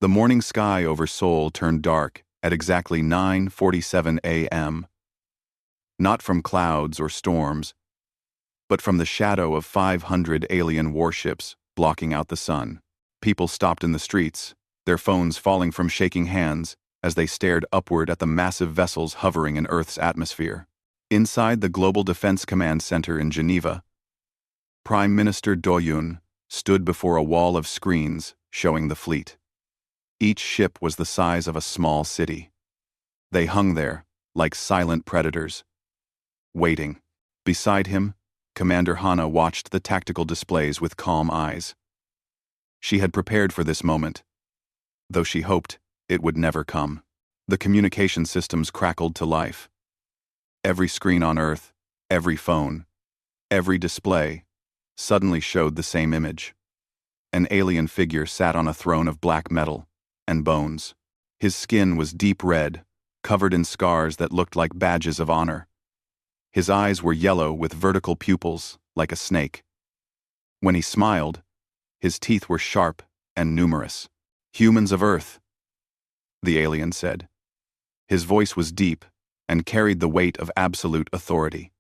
The morning sky over Seoul turned dark at exactly 9:47 a.m., not from clouds or storms, but from the shadow of 500 alien warships blocking out the sun. People stopped in the streets, their phones falling from shaking hands as they stared upward at the massive vessels hovering in Earth's atmosphere. Inside the Global Defense Command Center in Geneva, Prime Minister Do-yoon stood before a wall of screens showing the fleet. Each ship was the size of a small city. They hung there, like silent predators, waiting. Beside him, Commander Hana watched the tactical displays with calm eyes. She had prepared for this moment, though she hoped it would never come. The communication systems crackled to life. Every screen on Earth, every phone, every display, suddenly showed the same image. An alien figure sat on a throne of black metal and bones. His skin was deep red, covered in scars that looked like badges of honor. His eyes were yellow with vertical pupils, like a snake. When he smiled, his teeth were sharp and numerous. "Humans of Earth," the alien said. His voice was deep and carried the weight of absolute authority.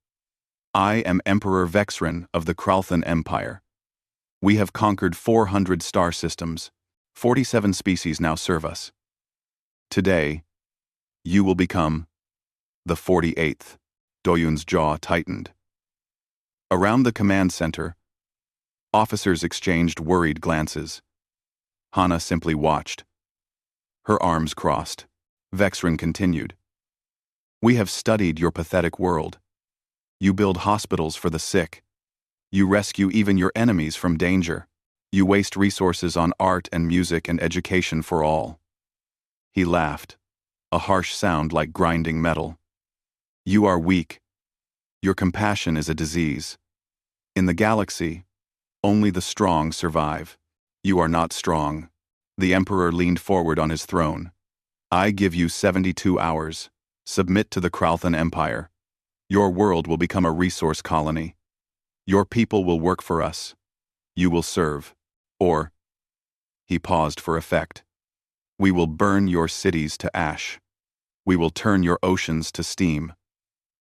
"I am Emperor Vexrin of the Kralthan Empire. We have conquered 400 star systems. 47 species now serve us. Today, you will become the 48th. Do-yoon's jaw tightened. Around the command center, officers exchanged worried glances. Hana simply watched, her arms crossed. Vexrin continued. "We have studied your pathetic world. You build hospitals for the sick. You rescue even your enemies from danger. You waste resources on art and music and education for all." He laughed, a harsh sound like grinding metal. "You are weak. Your compassion is a disease. In the galaxy, only the strong survive. You are not strong." The Emperor leaned forward on his throne. "I give you 72 hours. Submit to the Kralthan Empire. Your world will become a resource colony. Your people will work for us. You will serve. Or," he paused for effect, "we will burn your cities to ash. We will turn your oceans to steam.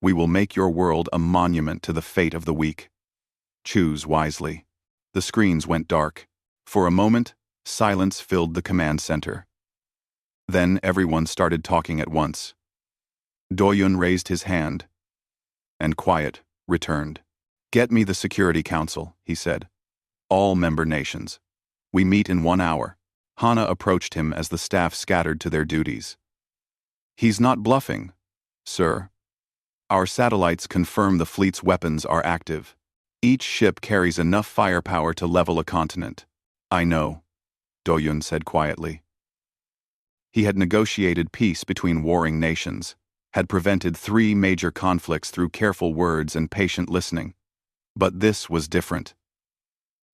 We will make your world a monument to the fate of the weak. Choose wisely." The screens went dark. For a moment, silence filled the command center. Then everyone started talking at once. Do-yoon raised his hand, and quiet returned. "Get me the Security Council," he said. "All member nations. We meet in 1 hour." Hana approached him as the staff scattered to their duties. "He's not bluffing, sir. Our satellites confirm the fleet's weapons are active. Each ship carries enough firepower to level a continent." "I know," Do-yoon said quietly. He had negotiated peace between warring nations, had prevented 3 major conflicts through careful words and patient listening. But this was different.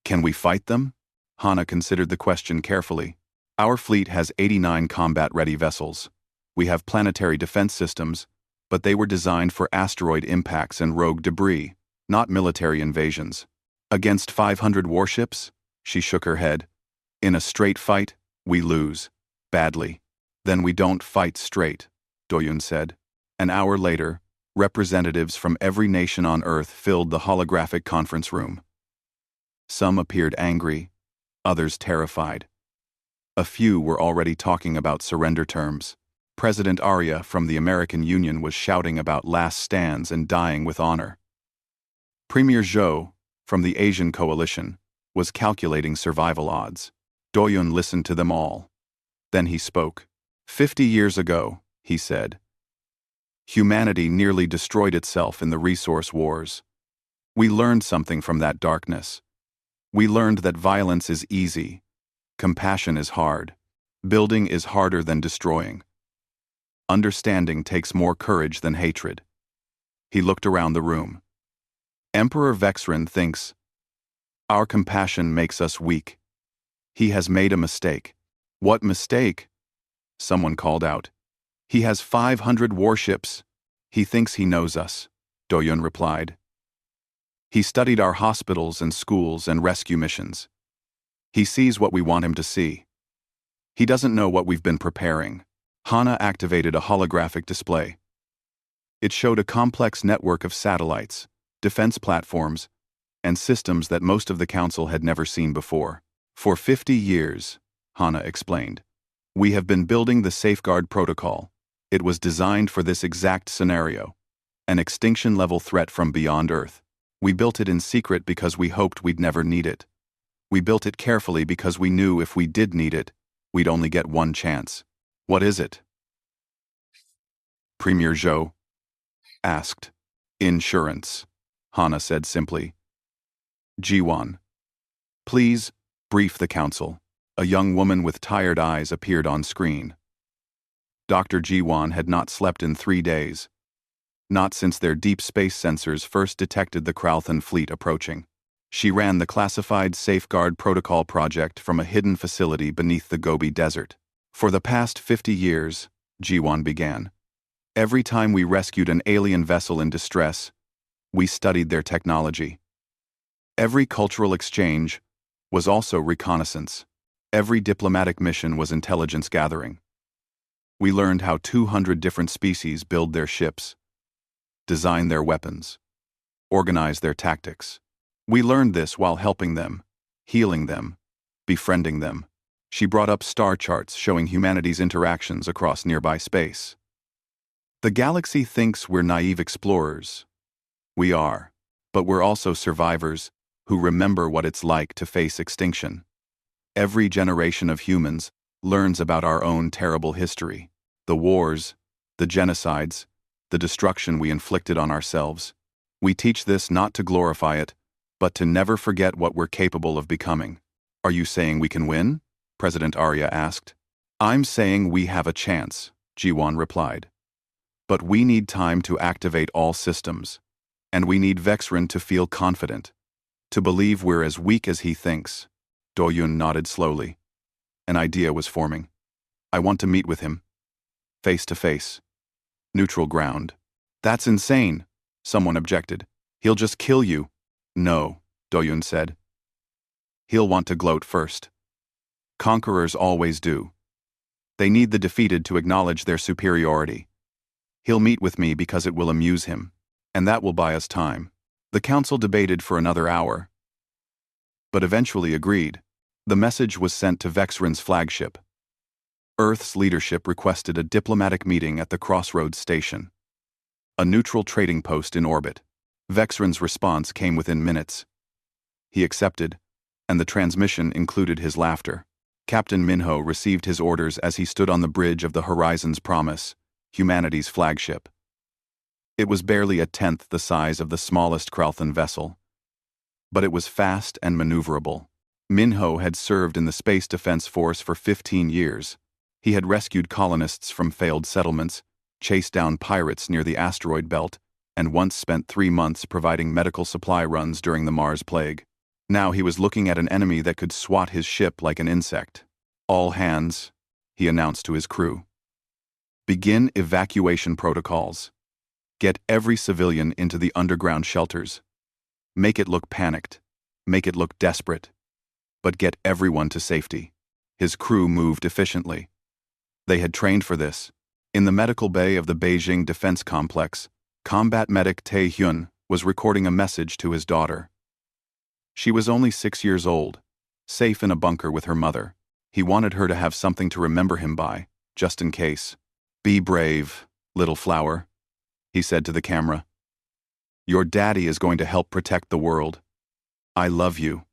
"Can we fight them?" Hana considered the question carefully. "Our fleet has 89 combat-ready vessels. We have planetary defense systems, but they were designed for asteroid impacts and rogue debris, not military invasions. Against 500 warships?" She shook her head. "In a straight fight, we lose. Badly. Then we don't fight straight," Do-yoon said. An hour later, representatives from every nation on Earth filled the holographic conference room. Some appeared angry, others terrified. A few were already talking about surrender terms. President Arya from the American Union was shouting about last stands and dying with honor. Premier Zhou, from the Asian Coalition, was calculating survival odds. Do-yoon listened to them all. Then he spoke. 50 years ago, he said, humanity nearly destroyed itself in the resource wars. We learned something from that darkness. We learned that violence is easy. Compassion is hard. Building is harder than destroying. Understanding takes more courage than hatred." He looked around the room. "Emperor Vexrin thinks our compassion makes us weak. He has made a mistake." "What mistake?" someone called out. "He has 500 warships. He thinks he knows us," Do-yoon replied. "He studied our hospitals and schools and rescue missions. He sees what we want him to see. He doesn't know what we've been preparing. Hana activated a holographic display. It showed a complex network of satellites, defense platforms, and systems that most of the Council had never seen before. For 50 years, Hana explained, we have been building the Safeguard Protocol. It was designed for this exact scenario, an extinction-level threat from beyond Earth. We built it in secret because we hoped we'd never need it. We built it carefully because we knew if we did need it, we'd only get one chance. What is it? Premier Zhou asked. Insurance, Hana said simply. Jiwan, please brief the Council. A young woman with tired eyes appeared on screen. Dr. Jiwan had not slept in 3 days. Not since their deep space sensors first detected the Kralthan fleet approaching. She ran the classified Safeguard Protocol project from a hidden facility beneath the Gobi Desert. For the past 50 years, Jiwan began. Every time we rescued an alien vessel in distress, we studied their technology. Every cultural exchange was also reconnaissance. Every diplomatic mission was intelligence gathering. We learned how 200 different species build their ships, design their weapons, organize their tactics. We learned this while helping them, healing them, befriending them. She brought up star charts showing humanity's interactions across nearby space. The galaxy thinks we're naive explorers. We are, but we're also survivors who remember what it's like to face extinction. Every generation of humans learns about our own terrible history, the wars, the genocides, the destruction we inflicted on ourselves. We teach this not to glorify it, but to never forget what we're capable of becoming. Are you saying we can win? President Arya asked. I'm saying we have a chance, Jiwan replied. But we need time to activate all systems, and we need Vexrin to feel confident, to believe we're as weak as he thinks. Doyun nodded slowly. An idea was forming. I want to meet with him. Face to face. Neutral ground. That's insane, someone objected. He'll just kill you. No, Doyun said. He'll want to gloat first. Conquerors always do. They need the defeated to acknowledge their superiority. He'll meet with me because it will amuse him, and that will buy us time. The Council debated for another hour, but eventually agreed. The message was sent to Vexrin's flagship. Earth's leadership requested a diplomatic meeting at the Crossroads Station, a neutral trading post in orbit. Vexrin's response came within minutes. He accepted, and the transmission included his laughter. Captain Minho received his orders as he stood on the bridge of the Horizon's Promise, humanity's flagship. It was barely a tenth the size of the smallest Kralthan vessel, but it was fast and maneuverable. Minho had served in the Space Defense Force for 15 years. He had rescued colonists from failed settlements, chased down pirates near the asteroid belt, and once spent 3 months providing medical supply runs during the Mars plague. Now he was looking at an enemy that could swat his ship like an insect. All hands, he announced to his crew. Begin evacuation protocols. Get every civilian into the underground shelters. Make it look panicked. Make it look desperate. But get everyone to safety. His crew moved efficiently. They had trained for this. In the medical bay of the Beijing Defense Complex, combat medic Tae Hyun was recording a message to his daughter. She was only 6 years old, safe in a bunker with her mother. He wanted her to have something to remember him by, just in case. Be brave, little flower, he said to the camera. Your daddy is going to help protect the world. I love you.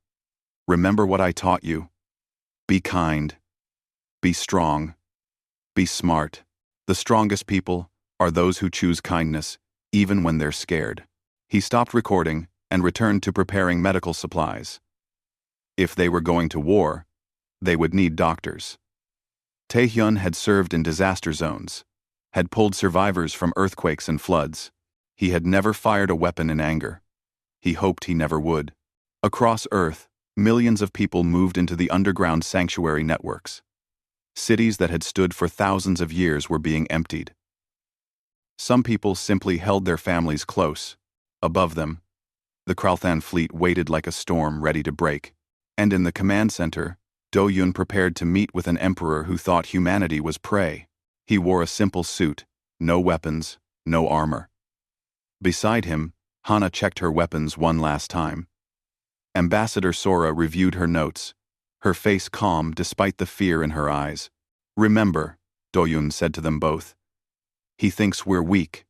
Remember what I taught you. Be kind. Be strong. Be smart. The strongest people are those who choose kindness, even when they're scared. He stopped recording and returned to preparing medical supplies. If they were going to war, they would need doctors. Taehyun had served in disaster zones, had pulled survivors from earthquakes and floods. He had never fired a weapon in anger. He hoped he never would. Across Earth, millions of people moved into the underground sanctuary networks. Cities that had stood for thousands of years were being emptied. Some people simply held their families close. Above them, the Kralthan fleet waited like a storm ready to break. And in the command center, Do-yun prepared to meet with an emperor who thought humanity was prey. He wore a simple suit, no weapons, no armor. Beside him, Hana checked her weapons one last time. Ambassador Sora reviewed her notes, her face calm despite the fear in her eyes. "Remember," Do-yun said to them both, "he thinks we're weak.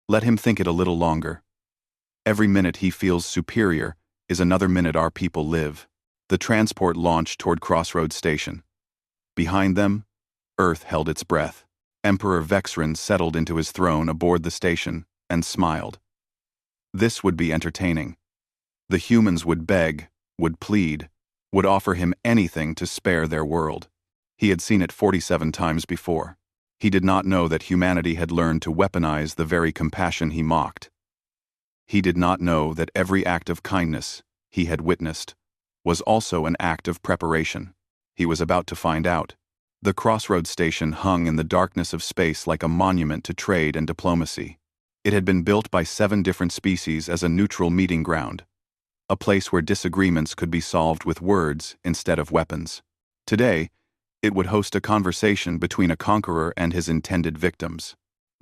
Let him think it a little longer. Every minute he feels superior is another minute our people live." The transport launched toward Crossroads Station. Behind them, Earth held its breath. Emperor Vexrin settled into his throne aboard the station and smiled. This would be entertaining. The humans would beg, would plead, would offer him anything to spare their world. He had seen it 47 times before. He did not know that humanity had learned to weaponize the very compassion he mocked. He did not know that every act of kindness he had witnessed was also an act of preparation. He was about to find out. The Crossroads Station hung in the darkness of space like a monument to trade and diplomacy. It had been built by 7 different species as a neutral meeting ground, a place where disagreements could be solved with words instead of weapons. Today, it would host a conversation between a conqueror and his intended victims.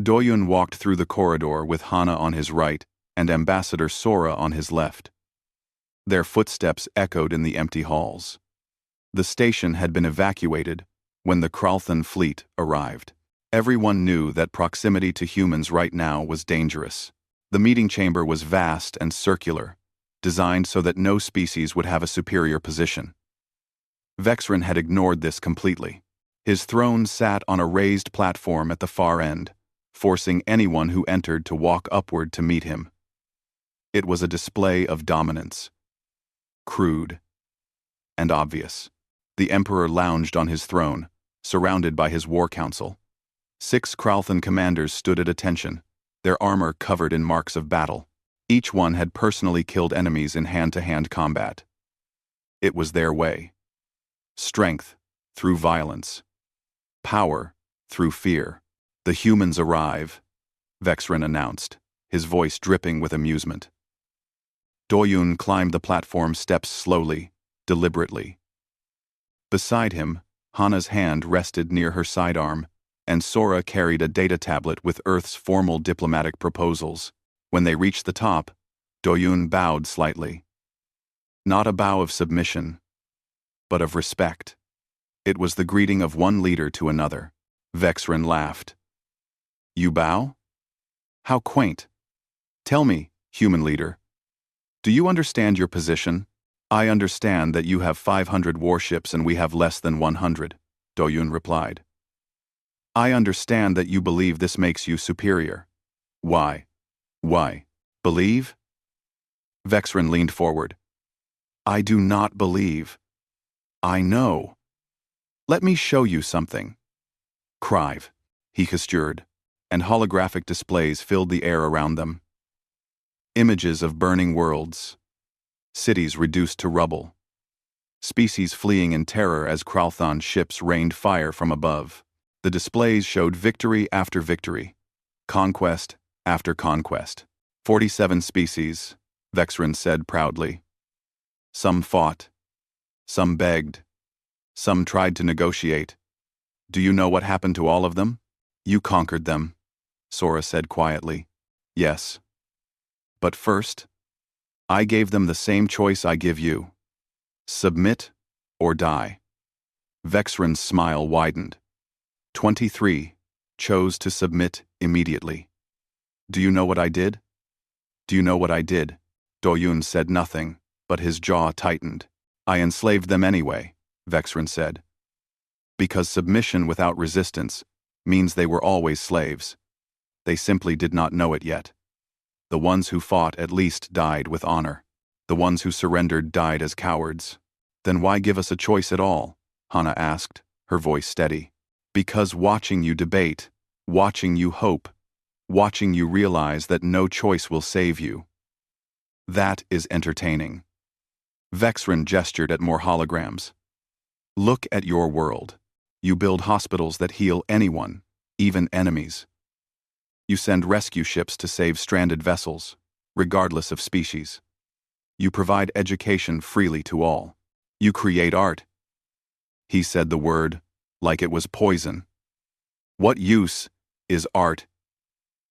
Do-yun walked through the corridor with Hana on his right and Ambassador Sora on his left. Their footsteps echoed in the empty halls. The station had been evacuated when the Kralthan fleet arrived. Everyone knew that proximity to humans right now was dangerous. The meeting chamber was vast and circular, designed so that no species would have a superior position. Vexrin had ignored this completely. His throne sat on a raised platform at the far end, forcing anyone who entered to walk upward to meet him. It was a display of dominance. Crude and obvious. The Emperor lounged on his throne, surrounded by his war council. 6 Kralthan commanders stood at attention, their armor covered in marks of battle. Each one had personally killed enemies in hand-to-hand combat. It was their way. Strength through violence. Power through fear. "The humans arrive," Vexrin announced, his voice dripping with amusement. Do-yun climbed the platform steps slowly, deliberately. Beside him, Hana's hand rested near her sidearm, and Sora carried a data tablet with Earth's formal diplomatic proposals. When they reached the top, Do-yun bowed slightly. Not a bow of submission, but of respect. It was the greeting of one leader to another. Vexrin laughed. "You bow? How quaint. Tell me, human leader, do you understand your position?" "I understand that you have 500 warships and we have less than 100, Do-yun replied. "I understand that you believe this makes you superior. Why? Why? Believe?" Vexrin leaned forward. "I do not believe. I know. Let me show you something." "Crive," he gestured, and holographic displays filled the air around them. Images of burning worlds, cities reduced to rubble, species fleeing in terror as Kralthan ships rained fire from above. The displays showed victory after victory, conquest after conquest. 47 species, Vexrin said proudly. Some fought, some begged, some tried to negotiate. "Do you know what happened to all of them?" "You conquered them," Sora said quietly. "Yes. But first, I gave them the same choice I give you. Submit or die." Vexrin's smile widened. 23 chose to submit immediately. "Do you know what I did?" "Do you know what I did?" Do-yun said nothing, but his jaw tightened. "I enslaved them anyway," Vexrin said. "Because submission without resistance means they were always slaves. They simply did not know it yet. The ones who fought at least died with honor. The ones who surrendered died as cowards." "Then why give us a choice at all?" Hana asked, her voice steady. "Because watching you debate, watching you hope, watching you realize that no choice will save you. That is entertaining." Vexrin gestured at more holograms. "Look at your world. You build hospitals that heal anyone, even enemies. You send rescue ships to save stranded vessels, regardless of species. You provide education freely to all. You create art, He said the word like it was poison. What use is art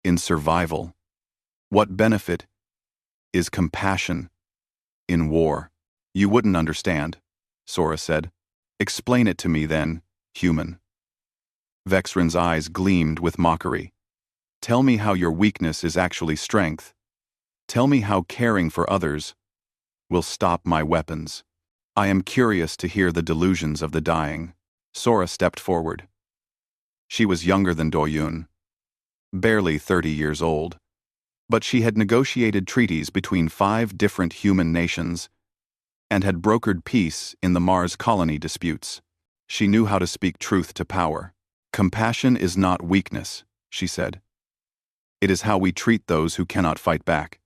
in survival? What benefit is compassion in war? You wouldn't understand, Sora said. Explain it to me then, human. Vexrin's eyes gleamed with mockery. Tell me how your weakness is actually strength. Tell me how caring for others will stop my weapons. I am curious to hear the delusions of the dying. Sora stepped forward. She was younger than Doyun, barely 30 years old, but she had negotiated treaties between 5 different human nations and had brokered peace in the Mars colony disputes. She knew how to speak truth to power. Compassion is not weakness, she said. It is how we treat those who cannot fight back.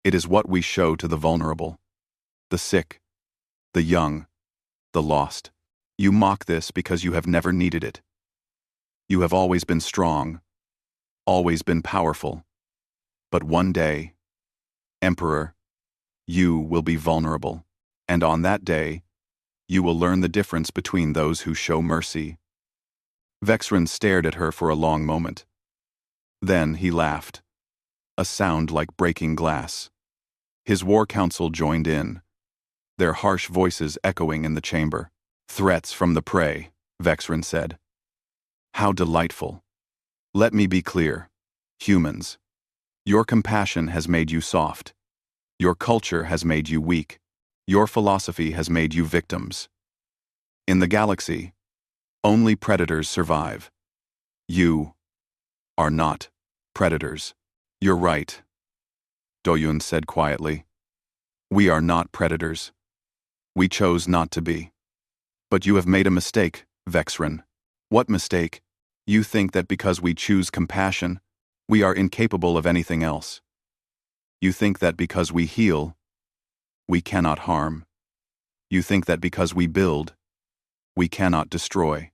It is what we show to the vulnerable, the sick, the young, the lost. You mock this because you have never needed it. You have always been strong, always been powerful. But one day, Emperor, you will be vulnerable, and on that day, you will learn the difference between those who show mercy. Vexrin stared at her for a long moment. Then he laughed, a sound like breaking glass. His war council joined in, their harsh voices echoing in the chamber. Threats from the prey, Vexrin said. How delightful. Let me be clear, humans. Your compassion has made you soft. Your culture has made you weak. Your philosophy has made you victims. In the galaxy, only predators survive. You are not predators. You're right, Doyun said quietly. We are not predators. We chose not to be. But you have made a mistake, Vexrin. What mistake? You think that because we choose compassion, we are incapable of anything else. You think that because we heal, we cannot harm. You think that because we build, we cannot destroy.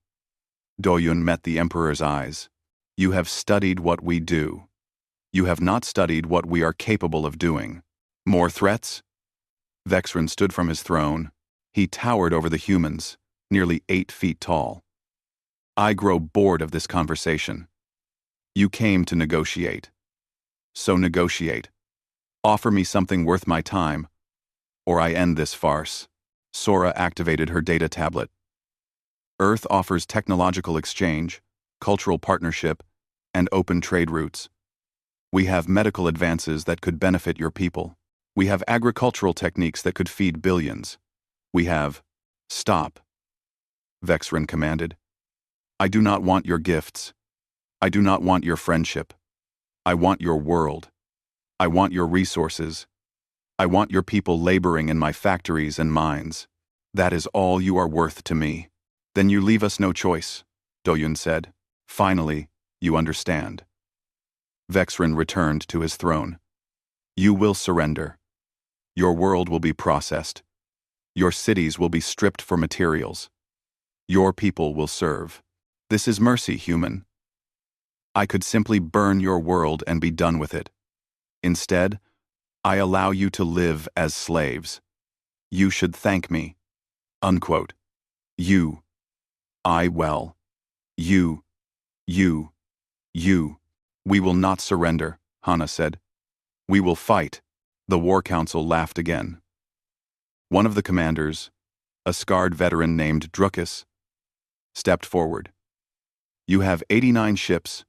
Doyun met the Emperor's eyes. You have studied what we do. You have not studied what we are capable of doing. More threats? Vexrin stood from his throne. He towered over the humans, nearly 8 feet tall. I grow bored of this conversation. You came to negotiate. So negotiate. Offer me something worth my time, or I end this farce. Sora activated her data tablet. Earth offers technological exchange, cultural partnership, and open trade routes. We have medical advances that could benefit your people. We have agricultural techniques that could feed billions. We have... Stop, Vexrin commanded. I do not want your gifts. I do not want your friendship. I want your world. I want your resources. I want your people laboring in my factories and mines. That is all you are worth to me. Then you leave us no choice, Doyun said. Finally, you understand. Vexrin returned to his throne. You will surrender. Your world will be processed. Your cities will be stripped for materials. Your people will serve. This is mercy, human. I could simply burn your world and be done with it. Instead, I allow you to live as slaves. You should thank me. Unquote. You. You. We will not surrender, Hana said. We will fight. The War Council laughed again. One of the commanders, a scarred veteran named Druckus, stepped forward. You have 89 ships.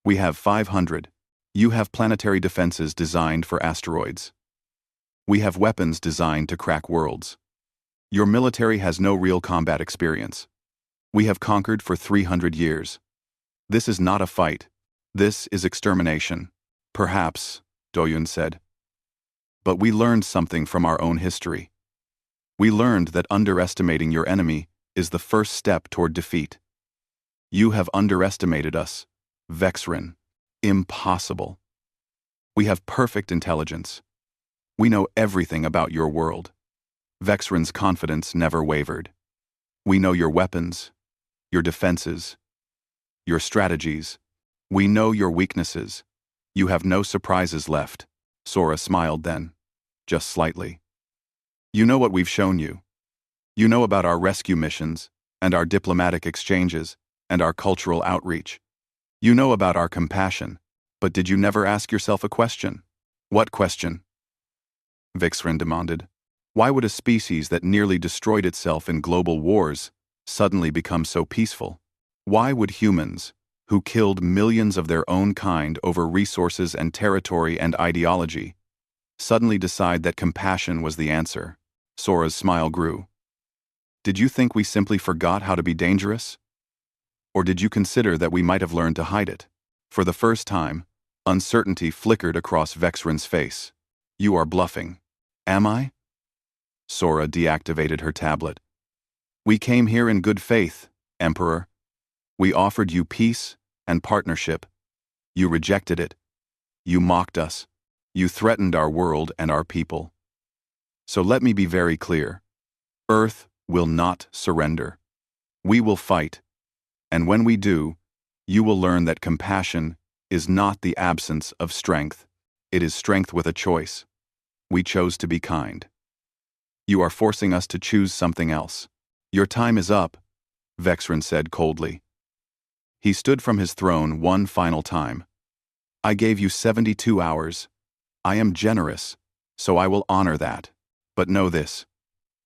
We have 500. You have planetary defenses designed for asteroids. We have weapons designed to crack worlds. Your military has no real combat experience. We have conquered for 300 years. This is not a fight. This is extermination. Perhaps, Doyun said. But we learned something from our own history. We learned that underestimating your enemy is the first step toward defeat. You have underestimated us, Vexrin. Impossible. We have perfect intelligence. We know everything about your world. Vexrin's confidence never wavered. We know your weapons, your defenses, your strategies. We know your weaknesses. You have no surprises left. Sora smiled then, just slightly. You know what we've shown you. You know about our rescue missions, and our diplomatic exchanges, and our cultural outreach. You know about our compassion, but did you never ask yourself a question? What question? Vixren demanded. Why would a species that nearly destroyed itself in global wars suddenly become so peaceful? Why would humans, who killed millions of their own kind over resources and territory and ideology, suddenly decide that compassion was the answer? Sora's smile grew. Did you think we simply forgot how to be dangerous? Or did you consider that we might have learned to hide it? For the first time, uncertainty flickered across Vexren's face. You are bluffing. Am I? Sora deactivated her tablet. We came here in good faith, Emperor. We offered you peace and partnership. You rejected it. You mocked us. You threatened our world and our people. So let me be very clear. Earth will not surrender. We will fight. And when we do, you will learn that compassion is not the absence of strength. It is strength with a choice. We chose to be kind. You are forcing us to choose something else. Your time is up, Vexren said coldly. He stood from his throne one final time. I gave you 72 hours. I am generous, so I will honor that. But know this.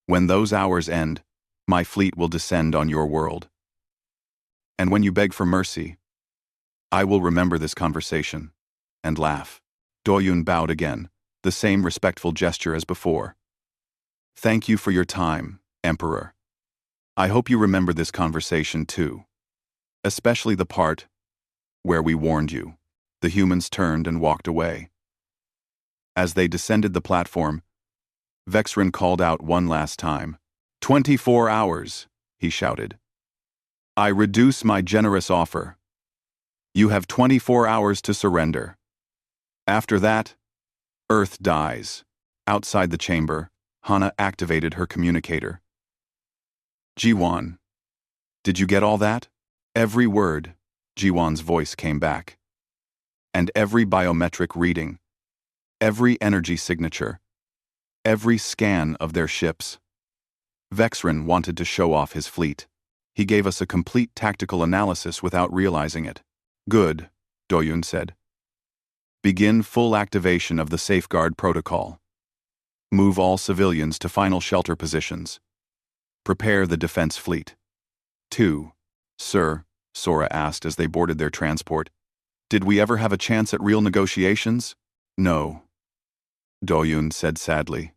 When those hours end, my fleet will descend on your world. And when you beg for mercy, I will remember this conversation and laugh. Doyun bowed again, the same respectful gesture as before. Thank you for your time, Emperor. I hope you remember this conversation too. Especially the part where we warned you. The humans turned and walked away. As they descended the platform, Vexren called out one last time. 24 hours, he shouted. I reduce my generous offer. You have 24 hours to surrender. After that, Earth dies. Outside the chamber, Hana activated her communicator. Jiwan, did you get all that? Every word, Jiwan's voice came back. And every biometric reading, every energy signature, every scan of their ships. Vexren wanted to show off his fleet. He gave us a complete tactical analysis without realizing it. Good, Doyun said. Begin full activation of the safeguard protocol. Move all civilians to final shelter positions. Prepare the defense fleet. 2. Sir, Sora asked as they boarded their transport. Did we ever have a chance at real negotiations? No. Doyun said sadly.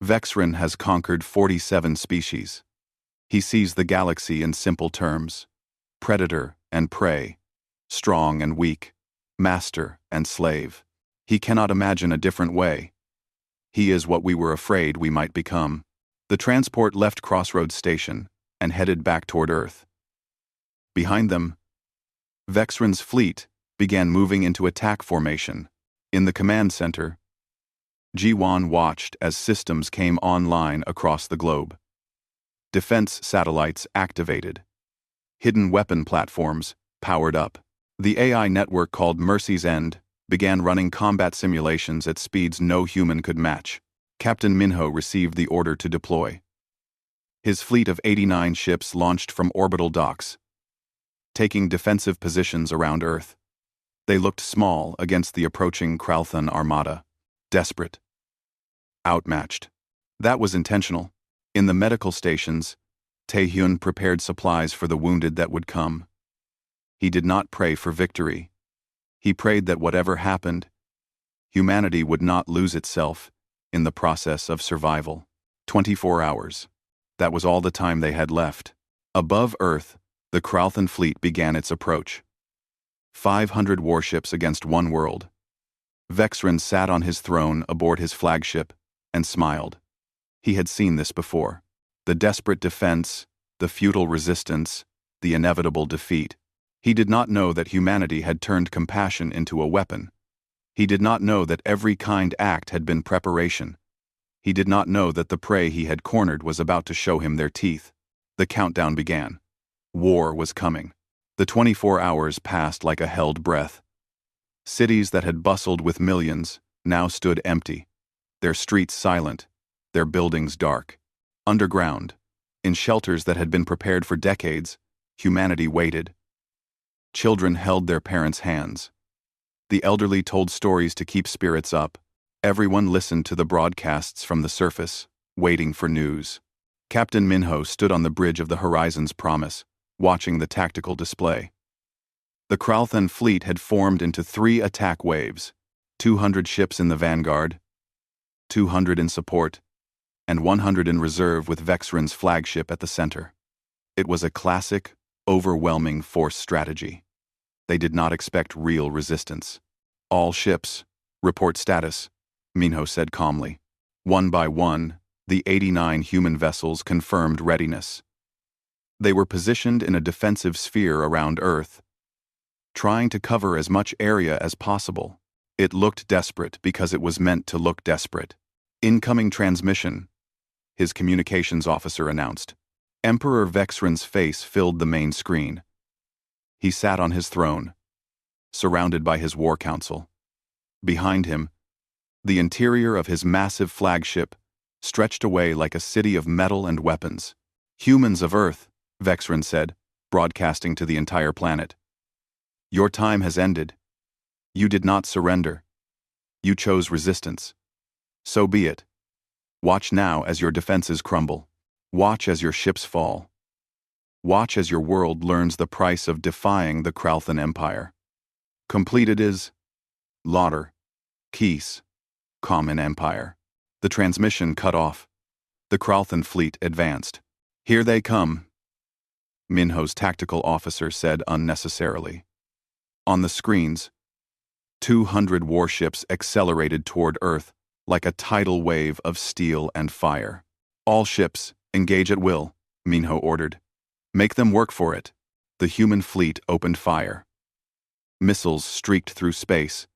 Vexren has conquered 47 species. He sees the galaxy in simple terms. Predator and prey. Strong and weak. Master and slave. He cannot imagine a different way. He is what we were afraid we might become. The transport left Crossroads Station and headed back toward Earth. Behind them, Vexren's fleet began moving into attack formation. In the command center, Jiwan watched as systems came online across the globe. Defense satellites activated. Hidden weapon platforms powered up. The AI network called Mercy's End began running combat simulations at speeds no human could match. Captain Minho received the order to deploy. His fleet of 89 ships launched from orbital docks, taking defensive positions around Earth. They looked small against the approaching Kralthan armada. Desperate. Outmatched. That was intentional. In the medical stations, Taehyun prepared supplies for the wounded that would come. He did not pray for victory. He prayed that whatever happened, humanity would not lose itself in the process of survival. 24 hours. That was all the time they had left. Above Earth, the Kralthan fleet began its approach. 500 warships against one world. Vexren sat on his throne aboard his flagship and smiled. He had seen this before. The desperate defense, the futile resistance, the inevitable defeat. He did not know that humanity had turned compassion into a weapon. He did not know that every kind act had been preparation. He did not know that the prey he had cornered was about to show him their teeth. The countdown began. War was coming. The 24 hours passed like a held breath. Cities that had bustled with millions now stood empty, their streets silent, their buildings dark. Underground, In shelters that had been prepared for decades, humanity waited. Children held their parents' hands. The elderly told stories to keep spirits up. Everyone listened to the broadcasts from the surface, waiting for news. Captain Minho stood on the bridge of the Horizon's Promise, watching the tactical display. The Kralthan fleet had formed into 3 attack waves, 200 ships in the vanguard, 200 in support, and 100 in reserve with Vexran's flagship at the center. It was a classic, overwhelming force strategy. They did not expect real resistance. All ships, report status, Minho said calmly. One by one, the 89 human vessels confirmed readiness. They were positioned in a defensive sphere around Earth, trying to cover as much area as possible. It looked desperate because it was meant to look desperate. Incoming transmission, his communications officer announced. Emperor Vexran's face filled the main screen. He sat on his throne, surrounded by his war council. Behind him, the interior of his massive flagship stretched away like a city of metal and weapons. Humans of Earth, Vexran said, broadcasting to the entire planet. Your time has ended. You did not surrender. You chose resistance. So be it. Watch now as your defenses crumble. Watch as your ships fall. Watch as your world learns the price of defying the Kralthan Empire. Completed is Lauder, Keys, Common Empire. The transmission cut off. The Kralthan fleet advanced. Here they come, Minho's tactical officer said unnecessarily. On the screens, 200 warships accelerated toward Earth like a tidal wave of steel and fire. All ships, engage at will, Minho ordered. Make them work for it. The human fleet opened fire. Missiles streaked through space.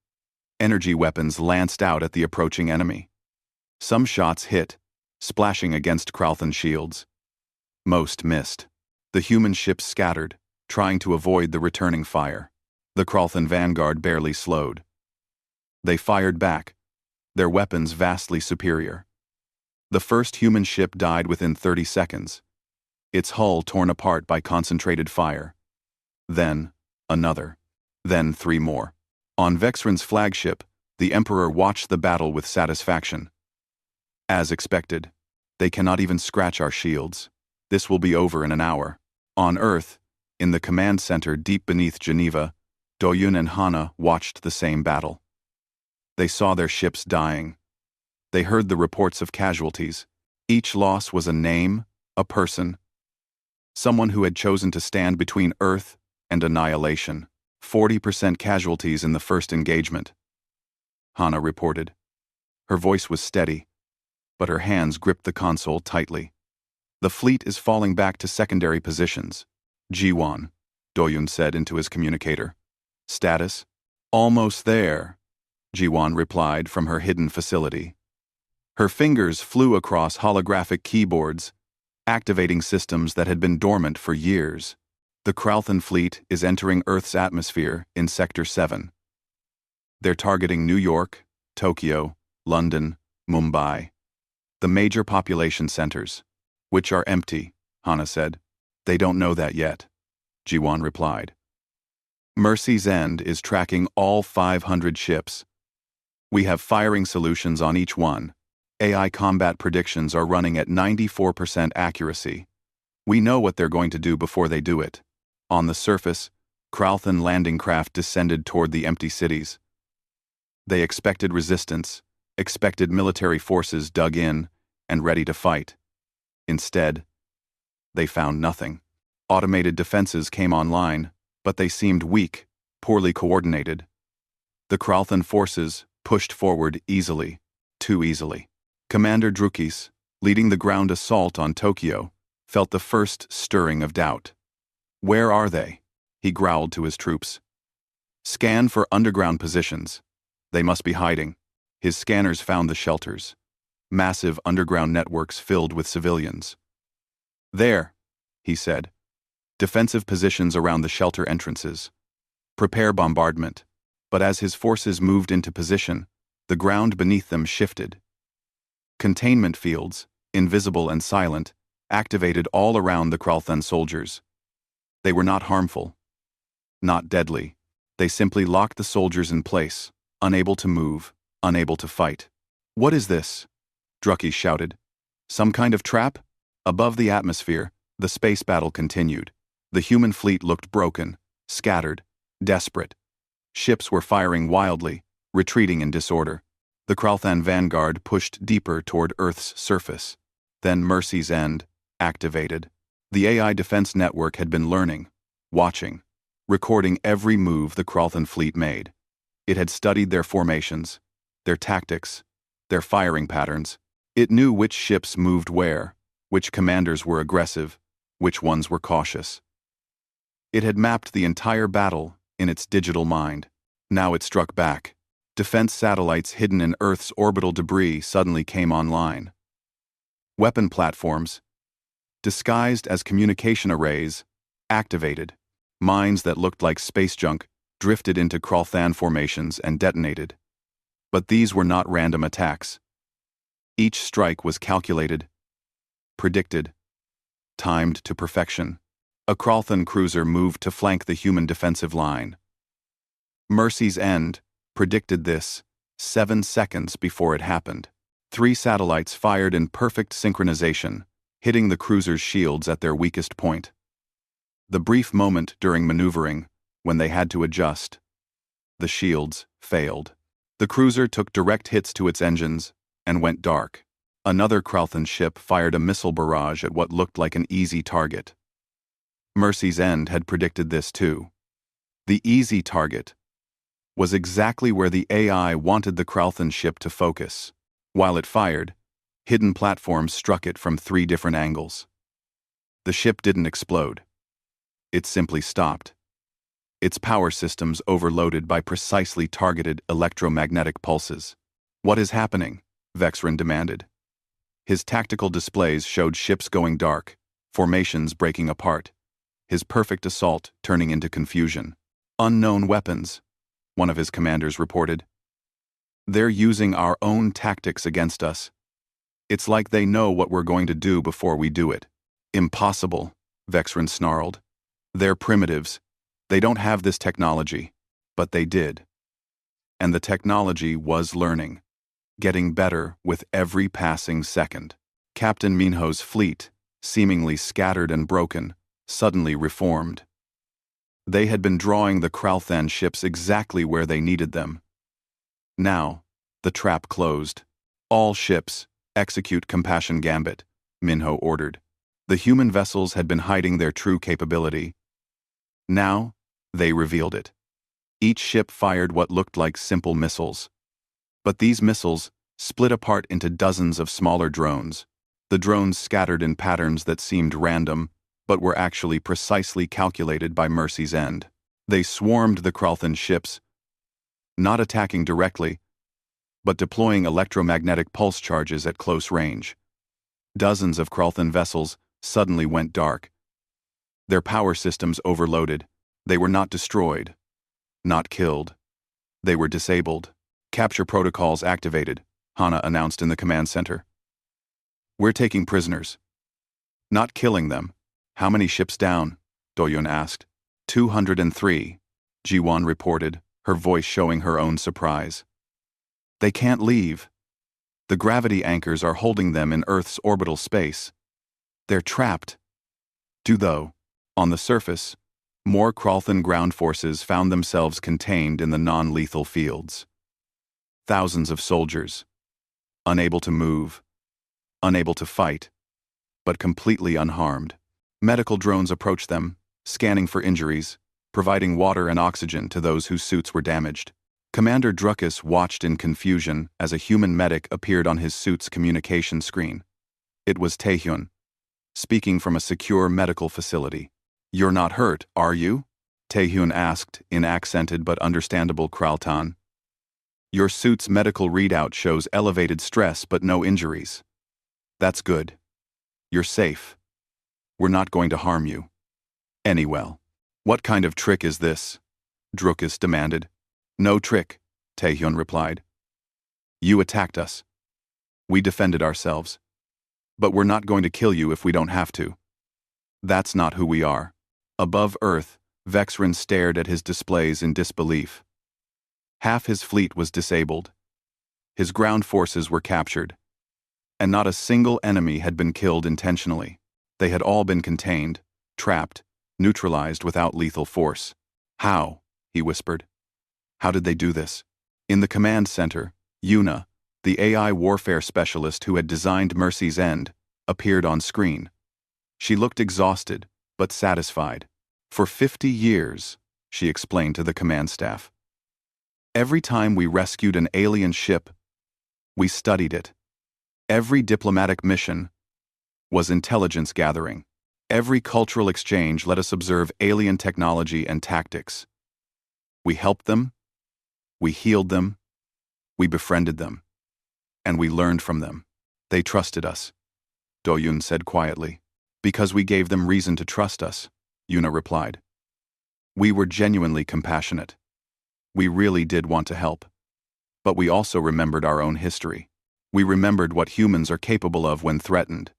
Energy weapons lanced out at the approaching enemy. Some shots hit, splashing against Kralthan shields. Most missed. The human ships scattered, trying to avoid the returning fire. The Kralthan vanguard barely slowed. They fired back, their weapons vastly superior. The first human ship died within 30 seconds, its hull torn apart by concentrated fire. Then, another. Then 3 more. On Vexran's flagship, the Emperor watched the battle with satisfaction. As expected, they cannot even scratch our shields. This will be over in an hour. On Earth, in the command center deep beneath Geneva, Doyun and Hana watched the same battle. They saw their ships dying. They heard the reports of casualties. Each loss was a name, a person, someone who had chosen to stand between Earth and annihilation. 40% casualties in the first engagement, Hana reported. Her voice was steady, but her hands gripped the console tightly. The fleet is falling back to secondary positions, Jiwan, Doyun said into his communicator. Status? Almost there, Jiwan replied from her hidden facility. Her fingers flew across holographic keyboards, activating systems that had been dormant for years. The Kralthan fleet is entering Earth's atmosphere in Sector 7. They're targeting New York, Tokyo, London, Mumbai, the major population centers, which are empty, Hana said. They don't know that yet, Jiwan replied. Mercy's End is tracking all 500 ships. We have firing solutions on each one. AI combat predictions are running at 94% accuracy. We know what they're going to do before they do it. On the surface, Kralthan landing craft descended toward the empty cities. They expected resistance, expected military forces dug in and ready to fight. Instead, they found nothing. Automated defenses came online, but they seemed weak, poorly coordinated. The Kralthan forces pushed forward easily, too easily. Commander Drukis, leading the ground assault on Tokyo, felt the first stirring of doubt. Where are they? He growled to his troops. Scan for underground positions. They must be hiding. His scanners found the shelters. Massive underground networks filled with civilians. There, he said. Defensive positions around the shelter entrances. Prepare bombardment. But as his forces moved into position, the ground beneath them shifted. Containment fields, invisible and silent, activated all around the Kralthan soldiers. They were not harmful, not deadly. They simply locked the soldiers in place, unable to move, unable to fight. "What is this?" Drucky shouted. "Some kind of trap?" Above the atmosphere, the space battle continued. The human fleet looked broken, scattered, desperate. Ships were firing wildly, retreating in disorder. The Kralthan vanguard pushed deeper toward Earth's surface. Then Mercy's End activated. The AI defense network had been learning, watching, recording every move the Kralthan fleet made. It had studied their formations, their tactics, their firing patterns. It knew which ships moved where, which commanders were aggressive, which ones were cautious. It had mapped the entire battle in its digital mind. Now it struck back. Defense satellites hidden in Earth's orbital debris suddenly came online. Weapon platforms, disguised as communication arrays, activated. Mines that looked like space junk drifted into Kralthan formations and detonated. But these were not random attacks. Each strike was calculated, predicted, timed to perfection. A Kralthan cruiser moved to flank the human defensive line. Mercy's End predicted this 7 seconds before it happened. 3 satellites fired in perfect synchronization, hitting the cruiser's shields at their weakest point. The brief moment during maneuvering, when they had to adjust, the shields failed. The cruiser took direct hits to its engines and went dark. Another Kralthan ship fired a missile barrage at what looked like an easy target. Mercy's End had predicted this too. The easy target was exactly where the AI wanted the Kralthan ship to focus. While it fired, hidden platforms struck it from 3 different angles. The ship didn't explode. It simply stopped. Its power systems overloaded by precisely targeted electromagnetic pulses. "What is happening?" Vexrin demanded. His tactical displays showed ships going dark, formations breaking apart, his perfect assault turning into confusion. "Unknown weapons," one of his commanders reported. "They're using our own tactics against us. It's like they know what we're going to do before we do it." "Impossible," Vexrin snarled. "They're primitives. They don't have this technology." But they did. And the technology was learning, getting better with every passing second. Captain Minho's fleet, seemingly scattered and broken, suddenly reformed. They had been drawing the Kralthan ships exactly where they needed them. Now, the trap closed. "All ships, execute Compassion Gambit," Minho ordered. The human vessels had been hiding their true capability. Now, they revealed it. Each ship fired what looked like simple missiles. But these missiles split apart into dozens of smaller drones. The drones scattered in patterns that seemed random, but were actually precisely calculated by Mercy's End. They swarmed the Kralthan ships, not attacking directly, but deploying electromagnetic pulse charges at close range. Dozens of Kralthan vessels suddenly went dark. Their power systems overloaded. They were not destroyed, not killed. They were disabled. "Capture protocols activated," Hana announced in the command center. "We're taking prisoners. Not killing them." "How many ships down?" Doyun asked. 203, Jiwan reported, her voice showing her own surprise. "They can't leave. The gravity anchors are holding them in Earth's orbital space. They're trapped." Though, on the surface, more Kralthan ground forces found themselves contained in the non-lethal fields. Thousands of soldiers, unable to move, unable to fight, but completely unharmed. Medical drones approached them, scanning for injuries, providing water and oxygen to those whose suits were damaged. Commander Druckus watched in confusion as a human medic appeared on his suit's communication screen. It was Taehyun, speaking from a secure medical facility. "You're not hurt, are you?" Taehyun asked in accented but understandable Kraltan. "Your suit's medical readout shows elevated stress but no injuries." "That's good. You're safe. We're not going to harm you." "Anyway, what kind of trick is this?" Druckus demanded. "No trick," Taehyun replied. "You attacked us. We defended ourselves. But we're not going to kill you if we don't have to. That's not who we are. Above Earth, Vexrin stared at his displays in disbelief. Half his fleet was disabled. His ground forces were captured. And not a single enemy had been killed intentionally. They had all been contained, trapped, neutralized without lethal force. How? He whispered. How did they do this? In the command center, Yuna, the AI warfare specialist who had designed Mercy's End, appeared on screen. She looked exhausted, but satisfied. For 50 years, she explained to the command staff. Every time we rescued an alien ship, we studied it. Every diplomatic mission was intelligence gathering. Every cultural exchange let us observe alien technology and tactics. We helped them, we healed them, we befriended them, and we learned from them. They trusted us, Do-Yun said quietly. Because we gave them reason to trust us, Yuna replied. We were genuinely compassionate. We really did want to help. But we also remembered our own history. We remembered what humans are capable of when threatened.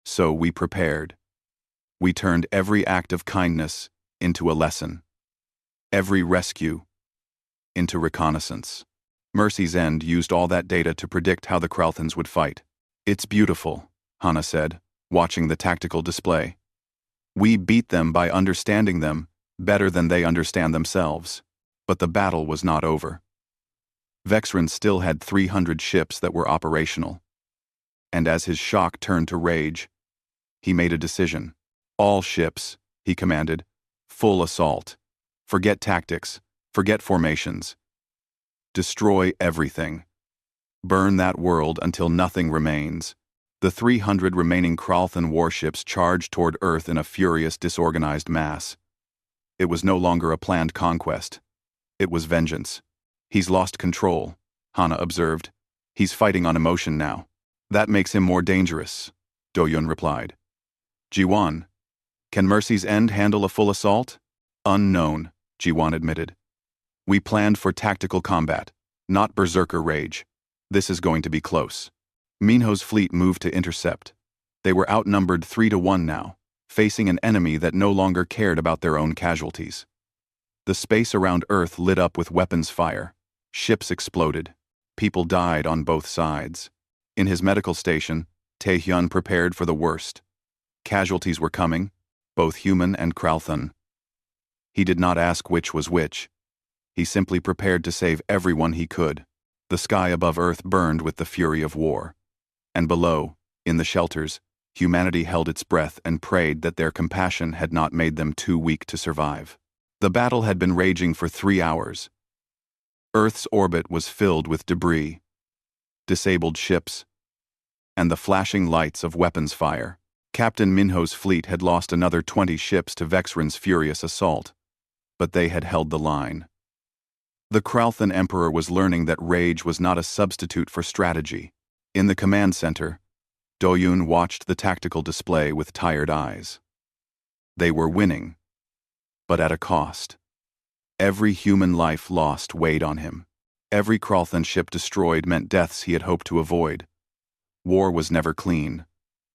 So we prepared. We turned every act of kindness into a lesson. Every rescue into reconnaissance. Mercy's End used all that data to predict how the Kralthans would fight. It's beautiful, Hana said, watching the tactical display. We beat them by understanding them better than they understand themselves. But the battle was not over. Vexrin still had 300 ships that were operational. And as his shock turned to rage, he made a decision. All ships, he commanded, full assault. Forget tactics, forget formations. Destroy everything. Burn that world until nothing remains. The 300 remaining Kralthan warships charged toward Earth in a furious, disorganized mass. It was no longer a planned conquest. It was vengeance. He's lost control, Hana observed. He's fighting on emotion now. That makes him more dangerous, Do-Yun replied. Jiwan, can Mercy's End handle a full assault? Unknown, Jiwan admitted. We planned for tactical combat, not berserker rage. This is going to be close. Minho's fleet moved to intercept. They were outnumbered 3-1 now, facing an enemy that no longer cared about their own casualties. The space around Earth lit up with weapons fire. Ships exploded. People died on both sides. In his medical station, Taehyun prepared for the worst. Casualties were coming, both human and Kralthan. He did not ask which was which. He simply prepared to save everyone he could. The sky above Earth burned with the fury of war. And below, in the shelters, humanity held its breath and prayed that their compassion had not made them too weak to survive. The battle had been raging for 3 hours. Earth's orbit was filled with debris, disabled ships, and the flashing lights of weapons fire. Captain Minho's fleet had lost another 20 ships to Vexrin's furious assault, but they had held the line. The Kralthan Emperor was learning that rage was not a substitute for strategy. In the command center, Do-Yun watched the tactical display with tired eyes. They were winning, but at a cost. Every human life lost weighed on him. Every Kralthan ship destroyed meant deaths he had hoped to avoid. War was never clean,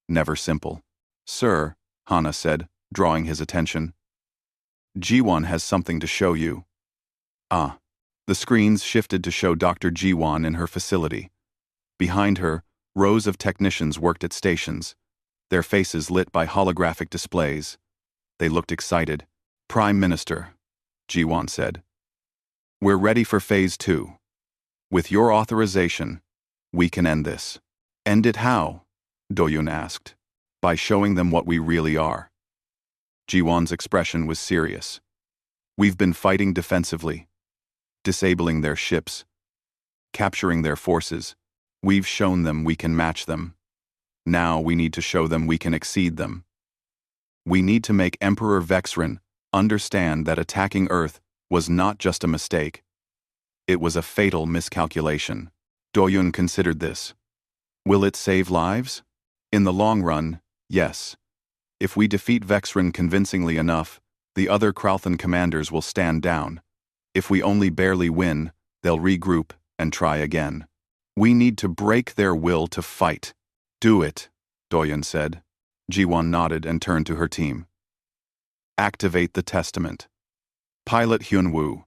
never simple. Sir, Hana said, drawing his attention. Jiwan has something to show you. Ah. The screens shifted to show Dr. Jiwan in her facility. Behind her, rows of technicians worked at stations, their faces lit by holographic displays. They looked excited. Prime Minister, Jiwan said. We're ready for Phase 2. With your authorization, we can end this. End it how? Do-Yun asked. By showing them what we really are. Jiwan's expression was serious. We've been fighting defensively, disabling their ships, capturing their forces. We've shown them we can match them. Now we need to show them we can exceed them. We need to make Emperor Vexrin understand that attacking Earth was not just a mistake. It was a fatal miscalculation. Do-Yun considered this. Will it save lives? In the long run, yes. If we defeat Vexrin convincingly enough, the other Kralthan commanders will stand down. If we only barely win, they'll regroup and try again. We need to break their will to fight. Do it, Doyun said. Ji-won nodded and turned to her team. Activate the testament. Pilot Hyun-woo.